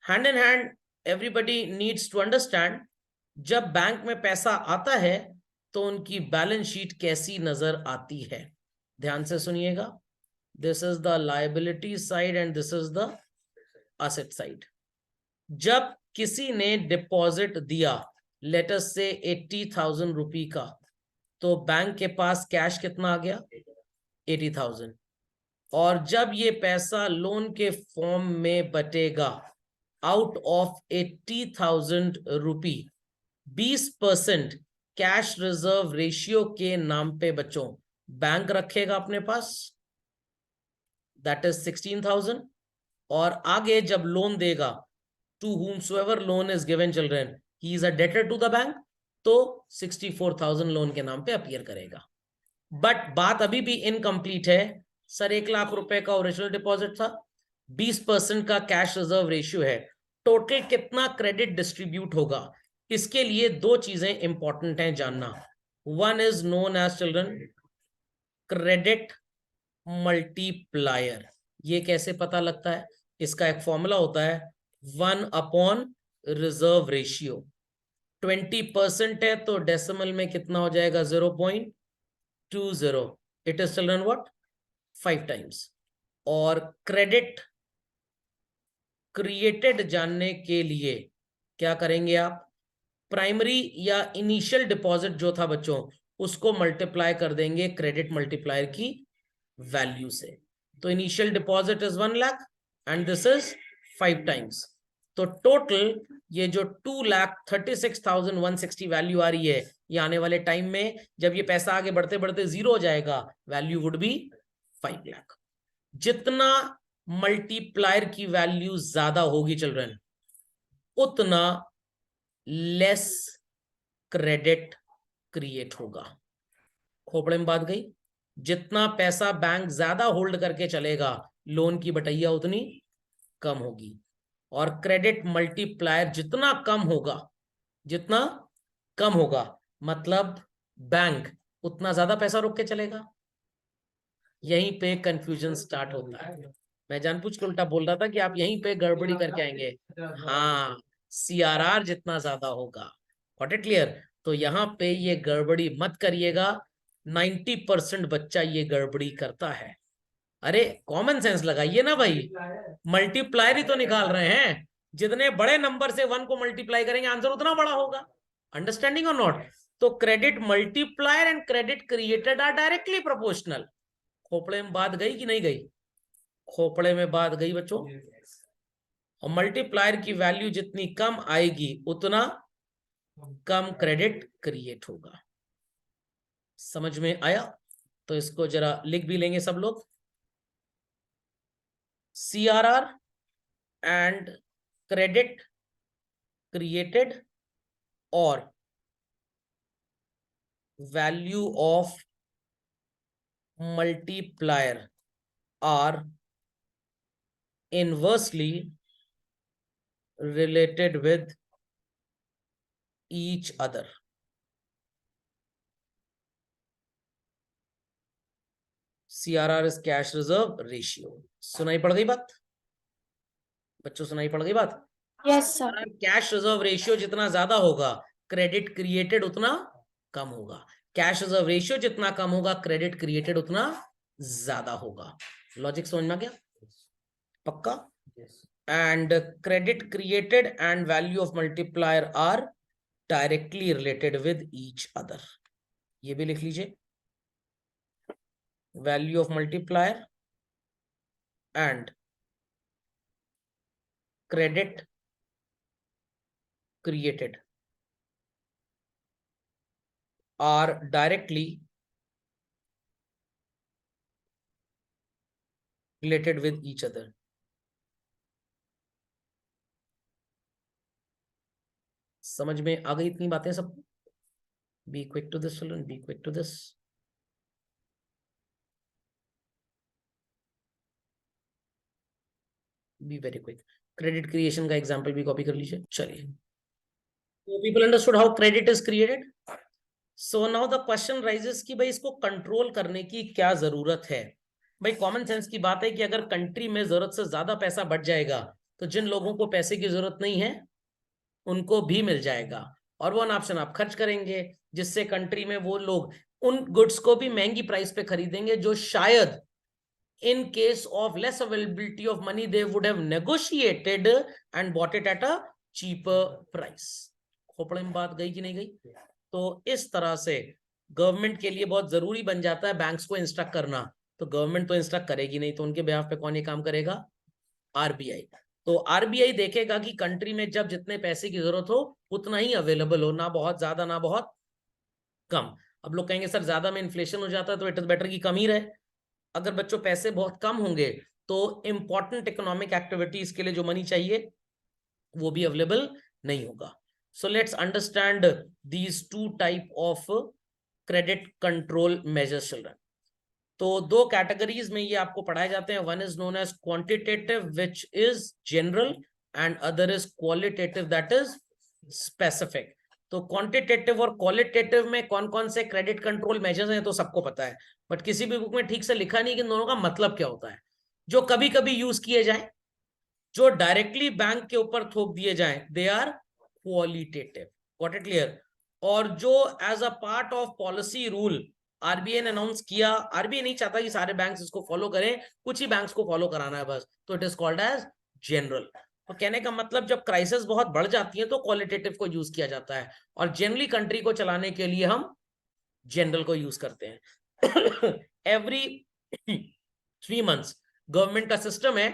Hand in hand everybody needs to understand जब बैंक में पैसा आता है तो उनकी बैलेंस शीट कैसी नजर आती है? ध्यान से सुनिएगा। This is the liability side and this is the asset side. जब किसी ने डिपॉजिट दिया लेट अस से 80,000 रुपए का, तो बैंक के पास कैश कितना आ गया? 80,000। और जब ये पैसा लोन के फॉर्म में बटेगा, out of 80,000 rupee 20% cash reserve ratio के नाम पे बच्चों बैंक रखेगा अपने पास, दैट इज 16,000। और आगे जब लोन देगा, to whomsoever loan is given children, he is a debtor to the bank, तो 64,000 लोन के नाम पे अपीयर करेगा। बट बात अभी भी इनकम्प्लीट है। सर 1,00,000 रुपए का ओरिजिनल डिपॉजिट था, 20% का कैश रिजर्व रेशियो है, टोटल कितना क्रेडिट डिस्ट्रीब्यूट होगा? इसके लिए दो चीजें इंपॉर्टेंट हैं जानना। One is known as children credit multiplier. ये कैसे पता लगता है? इसका एक फॉर्मूला होता है 1 रिजर्व रेशियो। 20% है तो डेसिमल में कितना हो जाएगा? 0.20। It is children what? 5 times. और क्रेडिट क्रिएटेड जानने के लिए क्या करेंगे आप? प्राइमरी या इनिशियल डिपॉजिट जो था बच्चों, उसको मल्टीप्लाई कर देंगे क्रेडिट मल्टीप्लायर की वैल्यू से। तो initial deposit is 1 lakh and this is 5 times. तो टोटल ये जो 2,36,160 वैल्यू आ रही है, ये आने वाले टाइम में जब ये पैसा आगे बढ़ते बढ़ते 0 हो जाएगा, वैल्यू वुड बी 5 लाख। जितना मल्टीप्लायर की वैल्यू ज्यादा होगी चिल्ड्रन, उतना लेस क्रेडिट क्रिएट होगा। खोपड़े में बात गई? जितना पैसा बैंक ज्यादा होल्ड करके चलेगा, लोन की बटैया उतनी कम होगी। और क्रेडिट मल्टीप्लायर जितना कम होगा मतलब बैंक उतना ज्यादा पैसा रोक के चलेगा। यहीं पे कंफ्यूजन स्टार्ट होता है। मैं जानबूझ के उल्टा बोल रहा था कि आप यहीं पे गड़बड़ी करके आएंगे। हाँ, CRR जितना ज्यादा होगा। What it clear? तो यहाँ पे ये गड़बड़ी मत करिएगा। 90% बच्चा ये गड़बड़ी करता है। अरे कॉमन सेंस लगाइए ना भाई, मल्टीप्लायर ही तो निकाल रहे हैं। जितने बड़े नंबर से 1 को मल्टीप्लाई करेंगे, आंसर उतना बड़ा होगा। अंडरस्टैंडिंग और नॉट? तो credit multiplier and credit created are directly proportional. खोपड़े में बात गई कि नहीं गई? खोपड़े में बात गई बच्चों। और मल्टीप्लायर की वैल्यू जितनी कम आएगी, उतना कम क्रेडिट क्रिएट होगा। समझ में आया? तो इसको जरा लिख भी लेंगे सब लोग। CRR and credit created or value of multiplier are inversely related with each other. CRR is cash reserve ratio. सुनाई पड़ गई बात बच्चों? सुनाई पड़ गई बात? Yes sir. Cash reserve ratio जितना ज्यादा होगा, क्रेडिट क्रिएटेड उतना कम होगा। कैश रिजर्व रेशियो जितना कम होगा, क्रेडिट क्रिएटेड उतना ज्यादा होगा। लॉजिक समझ में आ गया? पक्का? And credit created and value of multiplier are directly related with each other. ये भी लिख लीजिए। Value of multiplier and credit created are directly related with each other. समझ में आ गई इतनी बातें सब? Be quick to this children, be quick to this. Be very quick. Credit creation का एग्जांपल भी कॉपी कर लीजिए। चलिए, so people understood how credit is created. So now the question rises कि भाई इसको कंट्रोल करने की क्या जरूरत है? भाई कॉमन सेंस की बात है कि अगर कंट्री में जरूरत से ज्यादा पैसा बढ़ जाएगा, तो जिन लोगों को पैसे की जरूरत नहीं है उनको भी मिल जाएगा। और वन ऑप्शन आप खर्च करेंगे, जिससे कंट्री में वो लोग उन गुड्स को भी महंगी प्राइस पे खरीदेंगे जो शायद in case of less availability of money they would have negotiated and bought it at a cheaper price। Khopde में बात गई कि नहीं गई? तो इस तरह से गवर्नमेंट के लिए बहुत जरूरी बन जाता है बैंक्स को इंस्ट्रक्ट करना। तो गवर्नमेंट तो इंस्ट्रक्ट करेगी नहीं, तो उनके बिहाफ पे कौन ये काम करेगा? आरबीआई। तो आरबीआई देखेगा कि कंट्री में जब जितने पैसे की जरूरत हो उतना ही अवेलेबल हो, ना बहुत ज्यादा ना बहुत कम। अब लोग कहेंगे सर ज्यादा में इन्फ्लेशन हो जाता है तो इट इज बेटर कि कम ही रहे। अगर बच्चों पैसे बहुत कम होंगे तो इंपॉर्टेंट इकोनॉमिक एक्टिविटीज के लिए जो मनी चाहिए वो भी अवेलेबल नहीं होगा। So let's understand these two type of credit control measures children. तो दो कैटेगरीज में ये आपको पढ़ाए जाते हैं, one is known as quantitative which is general and other is qualitative that is specific. तो क्वांटिटेटिव और क्वालिटेटिव में कौन कौन से क्रेडिट कंट्रोल मेजर्स हैं तो सबको पता है, बट किसी भी बुक में ठीक से लिखा नहीं कि दोनों का मतलब क्या होता है। जो कभी कभी यूज किए जाए, जो डायरेक्टली बैंक के ऊपर थोप दिए जाए, they are qualitative. Got it clear? और जो as a part of policy rule RBI ने अनाउंस किया, आरबीआई नहीं चाहता कि सारे बैंक्स इसको फॉलो करें, कुछ ही बैंक्स को फॉलो कराना है बस, तो it is called as general. तो कहने का मतलब जब क्राइसिस बहुत बढ़ जाती है तो क्वालिटेटिव को यूज किया जाता है, और जनरली कंट्री को चलाने के लिए हम जनरल को यूज करते हैं। एवरी 3 months गवर्नमेंट का सिस्टम है,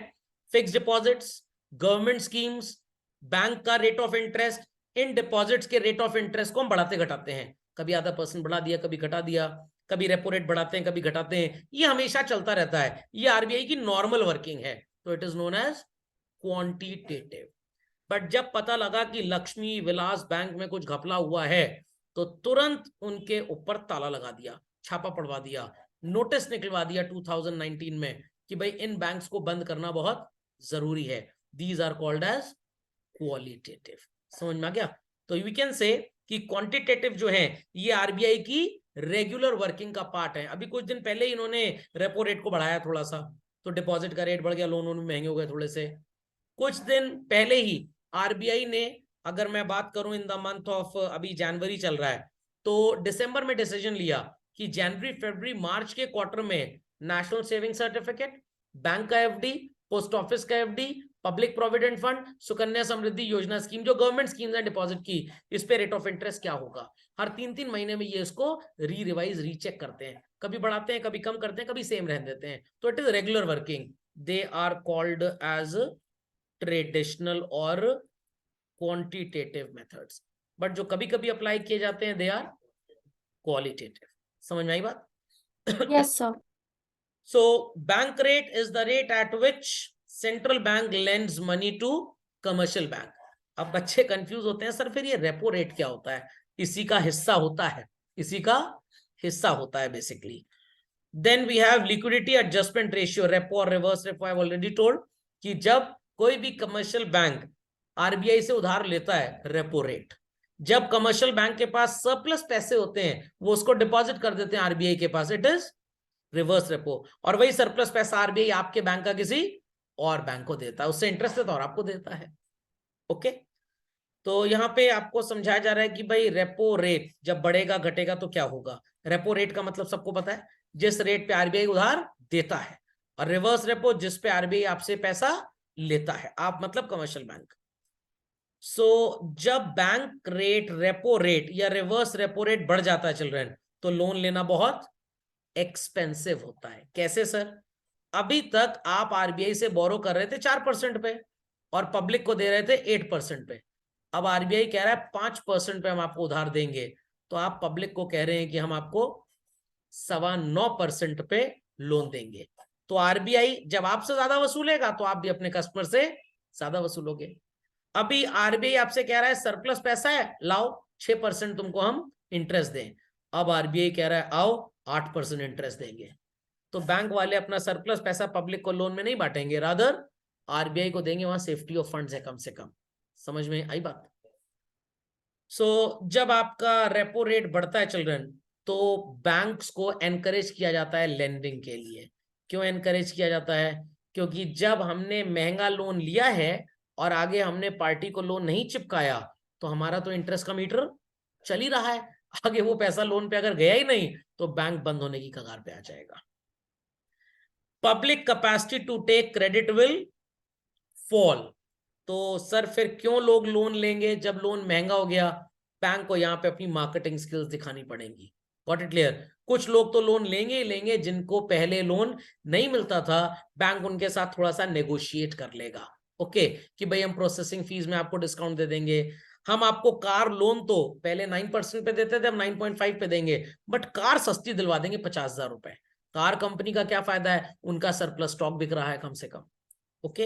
fix deposits, government schemes, bank का रेट ऑफ इंटरेस्ट, इन डिपॉजिट्स के रेट ऑफ इंटरेस्ट को हम बढ़ाते घटाते हैं, कभी आधा % बढ़ा दिया, कभी घटा दिया, कभी रेपो रेट बढ़ाते हैं, कभी घटाते हैं, ये हमेशा चलता रहता है, ये आरबीआई की नॉर्मल वर्किंग है, तो it is known as quantitative. But जब पता लगा कि लक्ष्मी विलास बैंक में कुछ घपला हुआ है तो तुरंत उनके ऊपर ताला लगा दिया, छापा पड़वा दिया, नोटिस निकलवा दिया 2019 में कि भाई इन बैंक्स को बंद करना बहुत जरूरी है। These are called as qualitative. समझ में आ गया? तो वी कैन से कि क्वांटिटेटिव जो है ये आरबीआई की रेगुलर वर्किंग का पार्ट है। अभी कुछ दिन पहले इन्होंने रेपो रेट को बढ़ाया थोड़ा सा, तो डिपॉजिट का रेट बढ़ गया, लोन महंगे हो गए थोड़े से। कुछ दिन पहले ही आरबीआई ने, अगर मैं बात करूं इन द मंथ ऑफ, अभी जनवरी चल रहा है, तो दिसंबर में डिसीजन लिया कि जनवरी फरवरी मार्च के क्वार्टर में नेशनल सेविंग सर्टिफिकेट, बैंक का एफडी, पोस्ट ऑफिस का FD, public provident fund, Sukanya Samriddhi Yojana scheme, जो गवर्नमेंट स्कीम्स है डिपॉजिट की, इस पे रेट ऑफ इंटरेस्ट क्या होगा, हर 3-3 महीने में ये इसको रिवाइज रीचेक करते हैं, कभी बढ़ाते हैं, कभी कम करते हैं, कभी सेम रहने देते हैं। तो it is regular working. They are called as traditional और क्वांटिटेटिव मेथड्स, बट जो कभी कभी अप्लाई किए जाते हैं दे आर क्वालिटेटिव। समझ में आई बात? Yes, sir. So bank rate is the rate at which central bank lends money to commercial bank। अब बच्चे कंफ्यूज होते हैं, सर फिर ये रेपो रेट क्या होता है? इसी का हिस्सा होता है, इसी का हिस्सा होता है basically. Then we have liquidity adjustment ratio, repo और reverse repo. I have already told कि जब कोई भी कमर्शियल बैंक आरबीआई से उधार लेता है, रेपो रेट, जब कमर्शियल बैंक के पास सरप्लस पैसे होते हैं वो उसको डिपॉजिट कर देते हैं आरबीआई के पास, इट इज रिवर्स रेपो। और वही सरप्लस पैसा आरबीआई आपके बैंक का किसी और बैंक को देता है, उससे इंटरेस्ट देता है और आपको देता है। ओके, तो यहाँ पे आपको समझाया जा रहा है कि भाई रेपो रेट जब बढ़ेगा घटेगा तो क्या होगा। रेपो रेट का मतलब सबको पता है, जिस रेट पे आरबीआई उधार देता है, और रिवर्स रेपो जिस पे आरबीआई आपसे पैसा लेता है, आप मतलब कमर्शियल बैंक। सो जब बैंक रेट, रेपो रेट या रिवर्स रेपो रेट बढ़ जाता है चिल्ड्रन, तो लोन लेना बहुत एक्सपेंसिव होता है। कैसे सर? अभी तक आप आरबीआई से बोरो कर रहे थे 4% पे और पब्लिक को दे रहे थे 8% पे। अब आरबीआई कह रहा है 5% पे हम आपको उधार देंगे, तो आप पब्लिक को कह रहे हैं कि हम आपको 9.25% पे लोन देंगे। तो आरबीआई जब आपसे ज्यादा वसूलेगा तो आप भी अपने कस्टमर से ज्यादा वसूलोगे। अभी आरबीआई आपसे कह रहा है सरप्लस पैसा है, लाओ 6% तुमको हम इंटरेस्ट दें। अब आरबीआई कह रहा है आओ 8% इंटरेस्ट देंगे। तो बैंक वाले अपना सरप्लस पैसा पब्लिक को लोन में नहीं बांटेंगे, रादर आरबीआई को देंगे, वहां सेफ्टी ऑफ फंड्स है कम से कम। समझ में आई बात? सो जब आपका रेपो रेट बढ़ता है चिल्ड्रन, तो बैंक्स को एनकरेज किया जाता है लेंडिंग के लिए। क्यों एनकरेज किया जाता है? क्योंकि जब हमने महंगा लोन लिया है और आगे हमने पार्टी को लोन नहीं चिपकाया, तो हमारा तो इंटरेस्ट का मीटर चल ही रहा है, आगे वो पैसा लोन पे अगर गया ही नहीं तो बैंक बंद होने की कगार पे आ जाएगा। Public capacity to take credit will fall. तो सर फिर क्यों लोग लोन लेंगे जब लोन महंगा हो गया? बैंक को यहाँ पे अपनी मार्केटिंग स्किल्स दिखानी पड़ेंगी। Got it clear? कुछ लोग तो लोन लेंगे ही लेंगे जिनको पहले लोन नहीं मिलता था, बैंक उनके साथ थोड़ा सा नेगोशिएट कर लेगा। ओके, कि भाई हम प्रोसेसिंग फीस में आपको डिस्काउंट दे देंगे, हम आपको कार लोन तो पहले 9% पे देते थे, हम 9.5 पे देंगे, बट कार सस्ती दिलवा देंगे 50,000 रुपए। कार कंपनी का क्या फायदा है? उनका सरप्लस स्टॉक बिक रहा है कम से कम। ओके,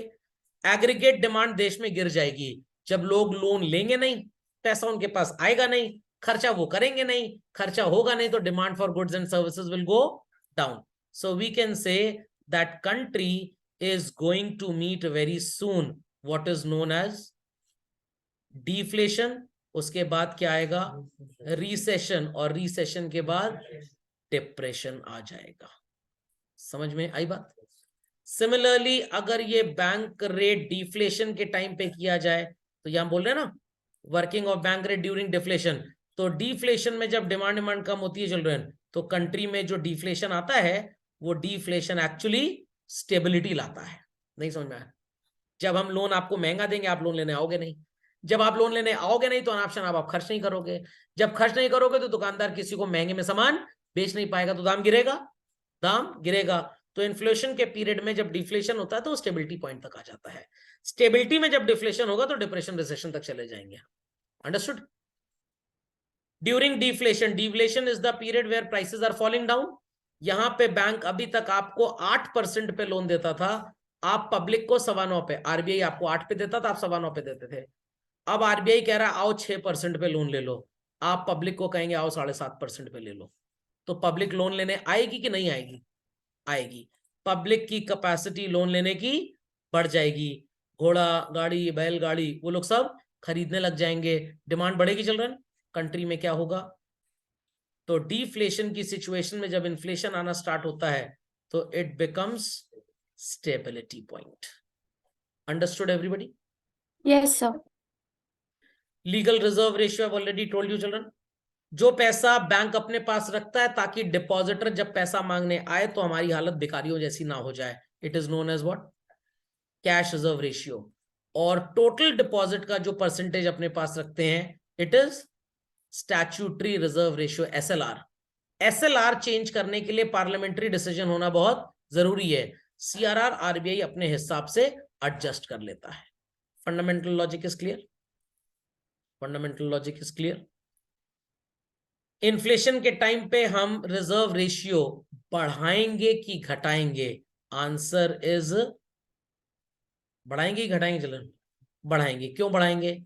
एग्रीगेट डिमांड देश में गिर जाएगी जब लोग लोन लेंगे नहीं, पैसा उनके पास आएगा नहीं, खर्चा वो करेंगे नहीं, खर्चा होगा नहीं, तो demand for goods and services will go down. So we can say that country is going to meet very soon what is known as deflation. उसके बाद क्या आएगा? रिसेशन, और रिसेशन के बाद डिप्रेशन आ जाएगा। समझ में आई बात? सिमिलरली अगर ये बैंक रेट डिफ्लेशन के टाइम पे किया जाए, तो यहां बोल रहे हैं ना working of bank rate during deflation, तो डिफ्लेशन में जब डिमांड कम होती है चिल्ड्रन, तो कंट्री में जो डिफ्लेशन आता है वो डिफ्लेशन एक्चुअली स्टेबिलिटी लाता है। नहीं समझ में आया? जब हम लोन आपको महंगा देंगे आप लोन लेने आओगे नहीं, जब आप लोन लेने आओगे नहीं तो ऑप्शन आप खर्च नहीं करोगे, जब खर्च नहीं करोगे तो दुकानदार किसी को महंगे में सामान बेच नहीं पाएगा, तो दाम गिरेगा, दाम गिरेगा। तो इन्फ्लेशन के पीरियड में जब डिफ्लेशन होता है तो स्टेबिलिटी पॉइंट तक आ जाता है, स्टेबिलिटी में जब डिफ्लेशन होगा तो डिप्रेशन रिसेशन तक चले जाएंगे। Understood? During deflation, deflation is the period where prices are falling down. यहां पे बैंक अभी तक आपको 8% पे लोन देता था, आप पब्लिक को 9.25 पे, आरबीआई आपको 8 पे देता था, आप 9.25 पे देते थे। अब आरबीआई कह रहा है आओ 6% पे लोन ले लो, आप पब्लिक को कहेंगे आओ 7.5% पे ले लो, तो पब्लिक लोन लेने आएगी कि नहीं आएगी? आएगी। पब्लिक की कैपेसिटी लोन लेने की बढ़ जाएगी, घोड़ा गाड़ी बैलगाड़ी वो लोग सब खरीदने लग जाएंगे, डिमांड बढ़ेगी चिल्ड्रन। कंट्री में क्या होगा? तो डिफ्लेशन की सिचुएशन में जब इन्फ्लेशन आना स्टार्ट होता है तो it becomes stability point. Understood everybody? Yes, sir. Legal reserve ratio I already told you children, जो पैसा बैंक अपने पास रखता है ताकि डिपॉजिटर जब पैसा मांगने आए तो हमारी हालत भिखारियों जैसी ना हो जाए, it is known as what? Cash reserve ratio. और टोटल डिपॉजिट का जो परसेंटेज अपने पास रखते हैं it is statutory reserve ratio, SLR. SLR change करने के लिए पार्लियामेंट्री डिसीजन होना बहुत जरूरी है, सीआरआर आरबीआई अपने हिसाब से एडजस्ट कर लेता है। Fundamental logic is clear? Fundamental logic is clear? Inflation के टाइम पे हम रिजर्व रेशियो बढ़ाएंगे कि घटाएंगे? आंसर इज बढ़ाएंगे कि घटाएंगे चिल्ड्रन? बढ़ाएंगे। क्यों बढ़ाएंगे?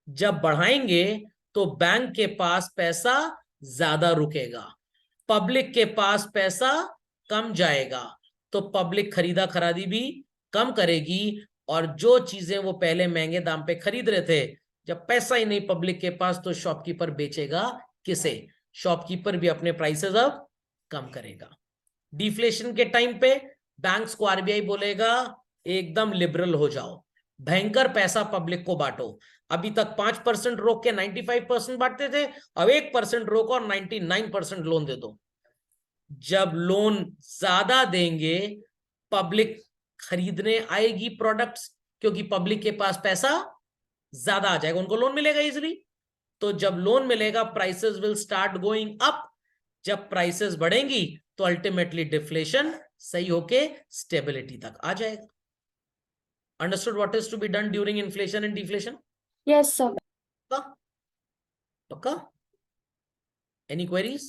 जब बढ़ाएंगे तो बैंक के पास पैसा ज्यादा रुकेगा, पब्लिक के पास पैसा कम जाएगा, तो पब्लिक खरीदा खरादी भी कम करेगी, और जो चीजें वो पहले महंगे दाम पे खरीद रहे थे, जब पैसा ही नहीं पब्लिक के पास तो शॉपकीपर बेचेगा किसे? शॉपकीपर भी अपने प्राइसेस अब कम करेगा। डिफ्लेशन के टाइम पे बैंक्स को आरबीआई बोलेगा एकदम लिबरल हो जाओ, भयंकर पैसा पब्लिक को बांटो। अभी तक 5% रोक के 95% बांटते थे, अब 1% रोको और 99% लोन दे दो। जब लोन ज्यादा देंगे पब्लिक खरीदने आएगी प्रोडक्ट्स, क्योंकि पब्लिक के पास पैसा ज्यादा आ जाएगा, उनको लोन मिलेगा इजीली। तो जब लोन मिलेगा prices will start going up, जब प्राइसेस बढ़ेंगी तो अल्टीमेटली डिफ्लेशन सही होके स्टेबिलिटी तक आ जाएगा। Understood what is to be done during inflation and deflation? Yes, sir. पक्का? Any queries?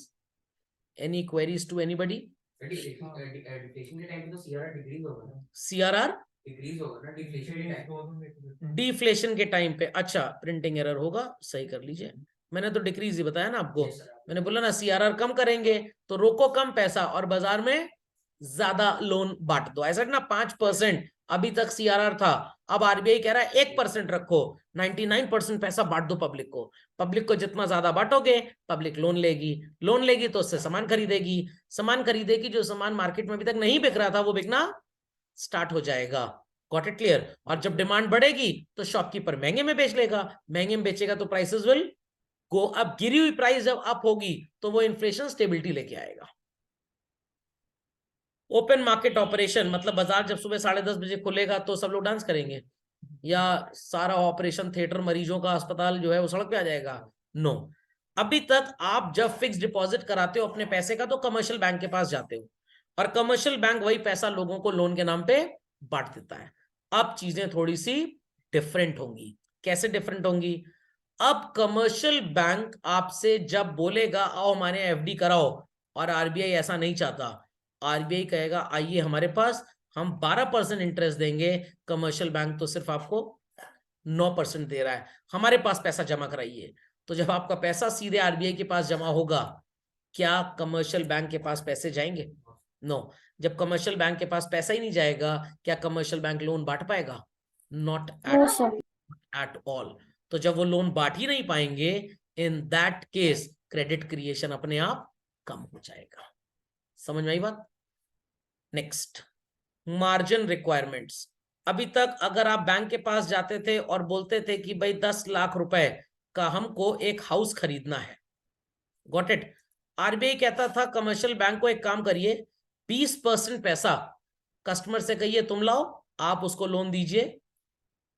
Any queries to anybody? Deflation के टाइम पे तो सीआरआर डिक्रीज होगा ना? सीआरआर डिक्रीज होगा ना डिफ्लेशन के टाइम? डिफ्लेशन के टाइम पे? अच्छा, प्रिंटिंग एरर होगा, सही कर लीजिए। मैंने तो डिक्रीज ही बताया ना आपको, मैंने बोला ना सीआरआर कम करेंगे तो रोको कम पैसा और बाजार में ज्यादा लोन बांट दो। ऐसा ना 5% अभी तक सीआरआर था, अब आरबीआई कह रहा है 1% रखो, 99% पैसा बांट दो पब्लिक को। पब्लिक को जितना ज्यादा बांटोगे पब्लिक लोन लेगी, लोन लेगी तो उससे सामान खरीदेगी, सामान खरीदेगी, जो सामान मार्केट में अभी तक नहीं बिक रहा था वो बिकना स्टार्ट हो जाएगा। Got it clear? और जब डिमांड बढ़ेगी तो शॉपकीपर महंगे में बेच लेगा, महंगे में बेचेगा तो प्राइसेस विल गो अप। गिरी हुई प्राइस जब अप होगी तो वो इन्फ्लेशन स्टेबिलिटी लेके आएगा। ओपन मार्केट ऑपरेशन मतलब बाजार जब सुबह 10:30 बजे खुलेगा तो सब लोग डांस करेंगे, या सारा ऑपरेशन थिएटर मरीजों का अस्पताल जो है वो सड़क पे आ जाएगा? नो। अभी तक आप जब फिक्स डिपॉजिट कराते हो अपने पैसे का तो कमर्शियल बैंक के पास जाते हो, और कमर्शियल बैंक वही पैसा लोगों को लोन के नाम पे बांट देता है। अब चीजें थोड़ी सी डिफरेंट होंगी। कैसे डिफरेंट होंगी? अब कमर्शियल बैंक आपसे जब बोलेगा आओ हमारे एफडी कराओ, और आरबीआई ऐसा नहीं चाहता, आरबीआई कहेगा आइए हमारे पास, हम 12% इंटरेस्ट देंगे, कमर्शियल बैंक तो सिर्फ आपको 9% दे रहा है, हमारे पास पैसा जमा कराइए। तो जब आपका पैसा सीधे आरबीआई के पास जमा होगा, क्या कमर्शियल बैंक के पास पैसे जाएंगे? नो। जब कमर्शियल बैंक के पास पैसा ही नहीं जाएगा, क्या कमर्शियल बैंक लोन बांट पाएगा? Not No, sir. At all. तो जब वो लोन बांट ही नहीं पाएंगे, in that case credit creation अपने आप कम हो जाएगा। समझ में आई बात? Next, margin requirements. अभी तक अगर आप बैंक के पास जाते थे और बोलते थे कि भाई 10 लाख रुपए का हमको एक हाउस खरीदना है, गॉट इट? आरबीआई कहता था कमर्शियल बैंक को एक काम करिए, 20% पैसा कस्टमर से कहिए तुम लाओ, आप उसको लोन दीजिए,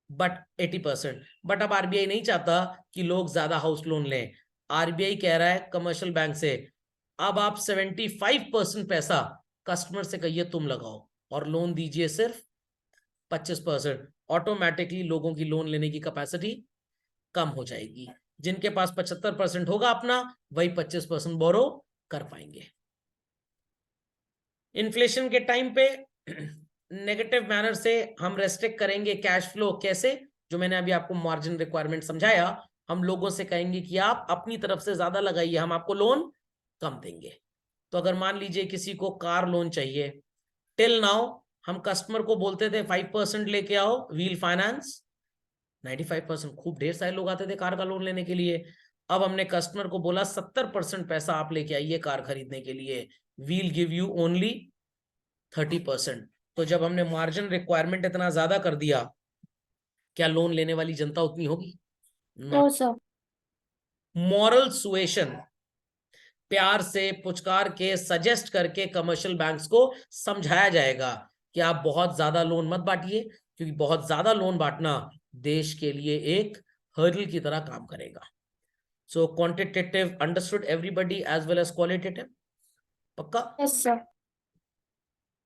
बट 80%। बट अब आरबीआई नहीं चाहता कि लोग ज्यादा हाउस लोन लें। आरबीआई कह रहा है कमर्शियल बैंक से अब आप 75% पैसा कस्टमर से कहिए तुम लगाओ, और लोन दीजिए सिर्फ 25%। ऑटोमेटिकली लोगों की लोन लेने की कैपेसिटी कम हो जाएगी। जिनके पास 75% होगा अपना, वही 25% बोरो कर पाएंगे। इन्फ्लेशन के टाइम पे नेगेटिव मैनर से हम रेस्ट्रिक्ट करेंगे कैश फ्लो। कैसे? जो मैंने अभी आपको मार्जिन रिक्वायरमेंट समझाया, हम लोगों से कहेंगे कि आप अपनी तरफ से ज्यादा लगाइए, हम आपको लोन कम देंगे। तो अगर मान लीजिए किसी को कार लोन चाहिए, टिल नाउ हम कस्टमर को बोलते थे 5% लेके आओ, व्हील फाइनेंस 95%, खूब ढेर सारे लोग आते थे कार का लोन लेने के लिए। अब हमने कस्टमर को बोला 70% पैसा आप लेके आइए कार खरीदने के लिए, वील गिव यू ओनली 30%। तो जब हमने मार्जिन रिक्वायरमेंट इतना ज्यादा कर दिया, क्या लोन लेने वाली जनता उतनी होगी? No, sir. मॉरल सुएशन, प्यार से पुचकार के सजेस्ट करके कमर्शियल बैंक्स को समझाया जाएगा कि आप बहुत ज्यादा लोन मत बांटिए, क्योंकि बहुत ज्यादा लोन बांटना देश के लिए एक हर्डल की तरह काम करेगा। So quantitative understood everybody as well as qualitative? पक्का? Yes, sir.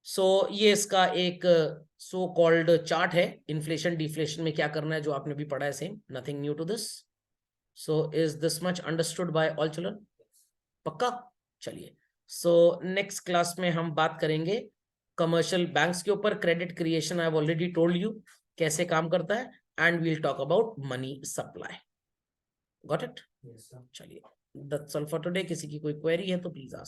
सो ये इसका एक सो कॉल्ड चार्ट है, इन्फ्लेशन डिफ्लेशन में क्या करना है, जो आपने भी पढ़ा है, same, nothing new to this. So is this much understood by all children? पक्का? चलिए, सो नेक्स्ट क्लास में हम बात करेंगे कमर्शियल बैंक्स के ऊपर। Credit creation I have already told you कैसे काम करता है, and we'll talk about money supply. Got it? Yes, sir. चलिए, दैट्स ऑल फॉर टुडे। किसी की कोई क्वेरी है तो प्लीज आस्क।